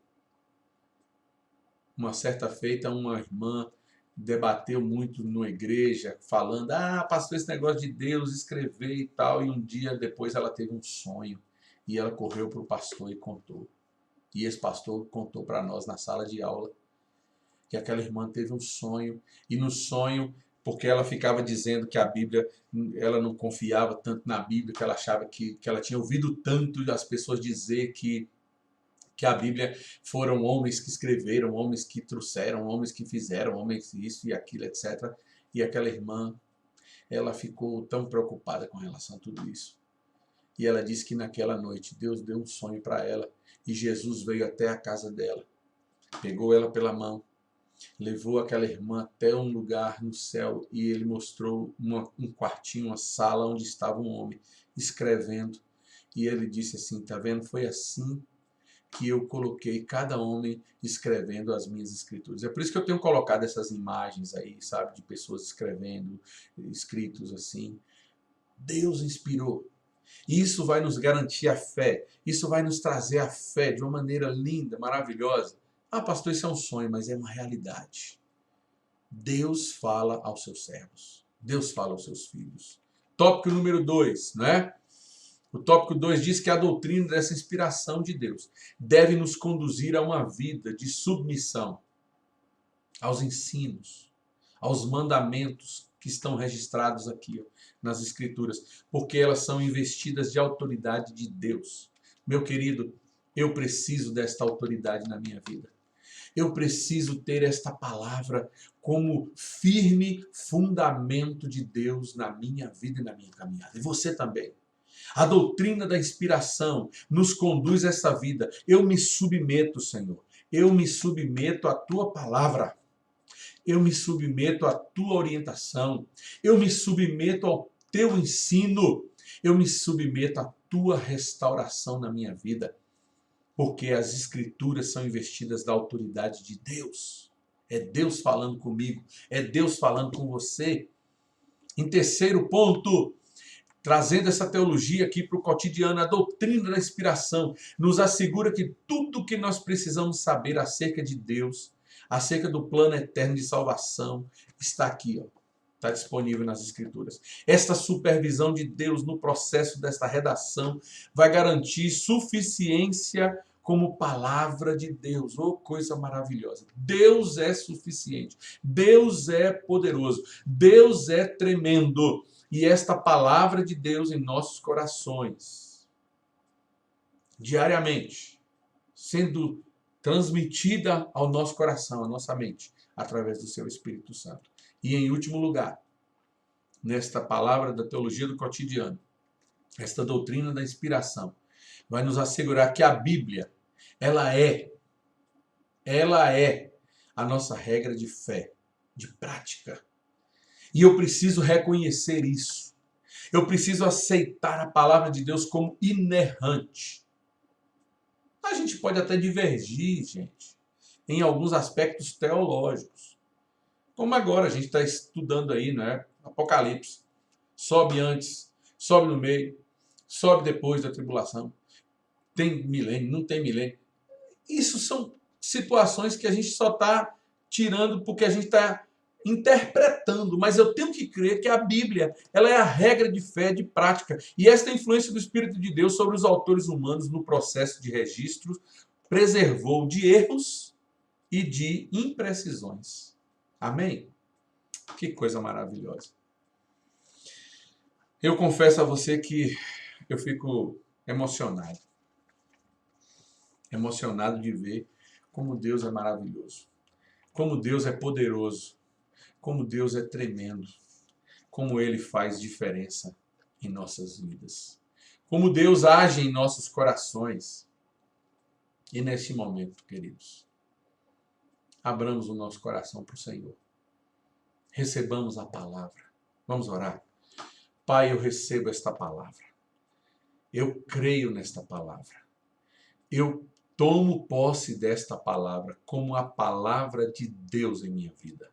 Uma certa feita, uma irmã debateu muito numa igreja, falando, pastor, esse negócio de Deus escrever e tal, e um dia depois ela teve um sonho, e ela correu para o pastor e contou. E esse pastor contou para nós na sala de aula, que aquela irmã teve um sonho, e no sonho, porque ela ficava dizendo que a Bíblia, ela não confiava tanto na Bíblia, que ela achava que ela tinha ouvido tanto as pessoas dizer que a Bíblia foram homens que escreveram, homens que trouxeram, homens que fizeram, homens isso e aquilo, etc. E aquela irmã, ela ficou tão preocupada com relação a tudo isso. E ela disse que naquela noite Deus deu um sonho para ela e Jesus veio até a casa dela, pegou ela pela mão, levou aquela irmã até um lugar no céu e ele mostrou um quartinho, uma sala onde estava um homem escrevendo. E ele disse assim, tá vendo? Foi assim que eu coloquei cada homem escrevendo as minhas escrituras. É por isso que eu tenho colocado essas imagens aí, sabe, de pessoas escrevendo, escritos assim. Deus inspirou. Isso vai nos garantir a fé. Isso vai nos trazer a fé de uma maneira linda, maravilhosa. Pastor, isso é um sonho, mas é uma realidade. Deus fala aos seus servos. Deus fala aos seus filhos. Tópico número 2, não é? O tópico 2 diz que a doutrina dessa inspiração de Deus deve nos conduzir a uma vida de submissão aos ensinos, aos mandamentos que estão registrados aqui nas Escrituras, porque elas são investidas de autoridade de Deus. Meu querido, eu preciso desta autoridade na minha vida. Eu preciso ter esta palavra como firme fundamento de Deus na minha vida e na minha caminhada. E você também. A doutrina da inspiração nos conduz a essa vida. Eu me submeto, Senhor. Eu me submeto à tua palavra. Eu me submeto à tua orientação. Eu me submeto ao teu ensino. Eu me submeto à tua restauração na minha vida. Porque as escrituras são investidas da autoridade de Deus. É Deus falando comigo. É Deus falando com você. Em terceiro ponto, trazendo essa teologia aqui para o cotidiano, a doutrina da inspiração nos assegura que tudo o que nós precisamos saber acerca de Deus, acerca do plano eterno de salvação, está aqui, ó. Está disponível nas Escrituras. Esta supervisão de Deus no processo desta redação vai garantir suficiência como palavra de Deus. Oh, coisa maravilhosa. Deus é suficiente. Deus é poderoso. Deus é tremendo. E esta palavra de Deus em nossos corações, diariamente, sendo transmitida ao nosso coração, à nossa mente, através do seu Espírito Santo. E em último lugar, nesta palavra da teologia do cotidiano, esta doutrina da inspiração, vai nos assegurar que a Bíblia, ela é a nossa regra de fé, de prática. E eu preciso reconhecer isso. Eu preciso aceitar a palavra de Deus como inerrante. A gente pode até divergir, gente, em alguns aspectos teológicos. Como agora a gente está estudando aí, né? Apocalipse. Sobe antes, sobe no meio, sobe depois da tribulação. Tem milênio, não tem milênio. Isso são situações que a gente só está tirando porque a gente está interpretando, mas eu tenho que crer que a Bíblia, ela é a regra de fé, de prática, e esta influência do Espírito de Deus sobre os autores humanos no processo de registro preservou de erros e de imprecisões. Amém? Que coisa maravilhosa. Eu confesso a você que eu fico emocionado. Emocionado de ver como Deus é maravilhoso. Como Deus é poderoso. Como Deus é tremendo. Como Ele faz diferença em nossas vidas. Como Deus age em nossos corações. E neste momento, queridos, abramos o nosso coração para o Senhor. Recebamos a palavra. Vamos orar. Pai, eu recebo esta palavra. Eu creio nesta palavra. Eu tomo posse desta palavra como a palavra de Deus em minha vida.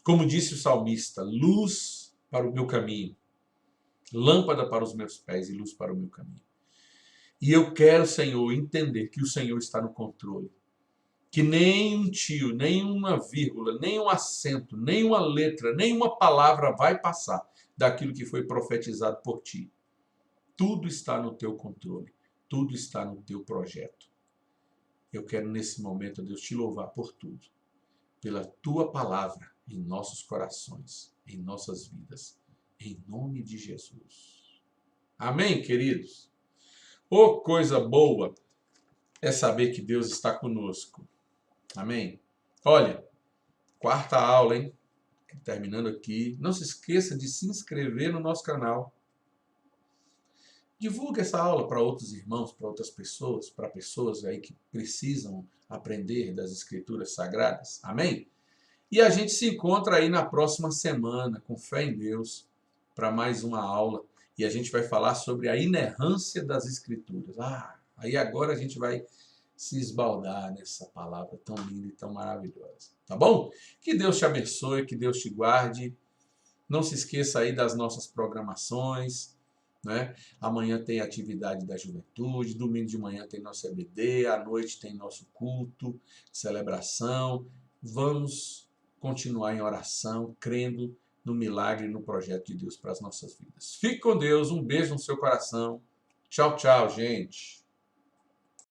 Como disse o salmista, luz para o meu caminho, lâmpada para os meus pés e luz para o meu caminho. E eu quero, Senhor, entender que o Senhor está no controle. Que nem um tio, nem uma vírgula, nem um acento, nem uma letra, nem uma palavra vai passar daquilo que foi profetizado por ti. Tudo está no teu controle. Tudo está no teu projeto. Eu quero nesse momento, Deus, te louvar por tudo. Pela tua palavra em nossos corações, em nossas vidas. Em nome de Jesus. Amém, queridos? Oh, coisa boa é saber que Deus está conosco. Amém? Olha, quarta aula, hein? Terminando aqui. Não se esqueça de se inscrever no nosso canal. Divulgue essa aula para outros irmãos, para outras pessoas, para pessoas aí que precisam aprender das Escrituras Sagradas. Amém? E a gente se encontra aí na próxima semana, com fé em Deus, para mais uma aula. E a gente vai falar sobre a inerrância das Escrituras. Aí agora a gente vai se esbaldar nessa palavra tão linda e tão maravilhosa. Tá bom? Que Deus te abençoe, que Deus te guarde. Não se esqueça aí das nossas programações, né? Amanhã tem atividade da juventude, domingo de manhã tem nosso EBD, à noite tem nosso culto, celebração. Vamos continuar em oração, crendo no milagre e no projeto de Deus para as nossas vidas. Fique com Deus, um beijo no seu coração. Tchau, tchau, gente.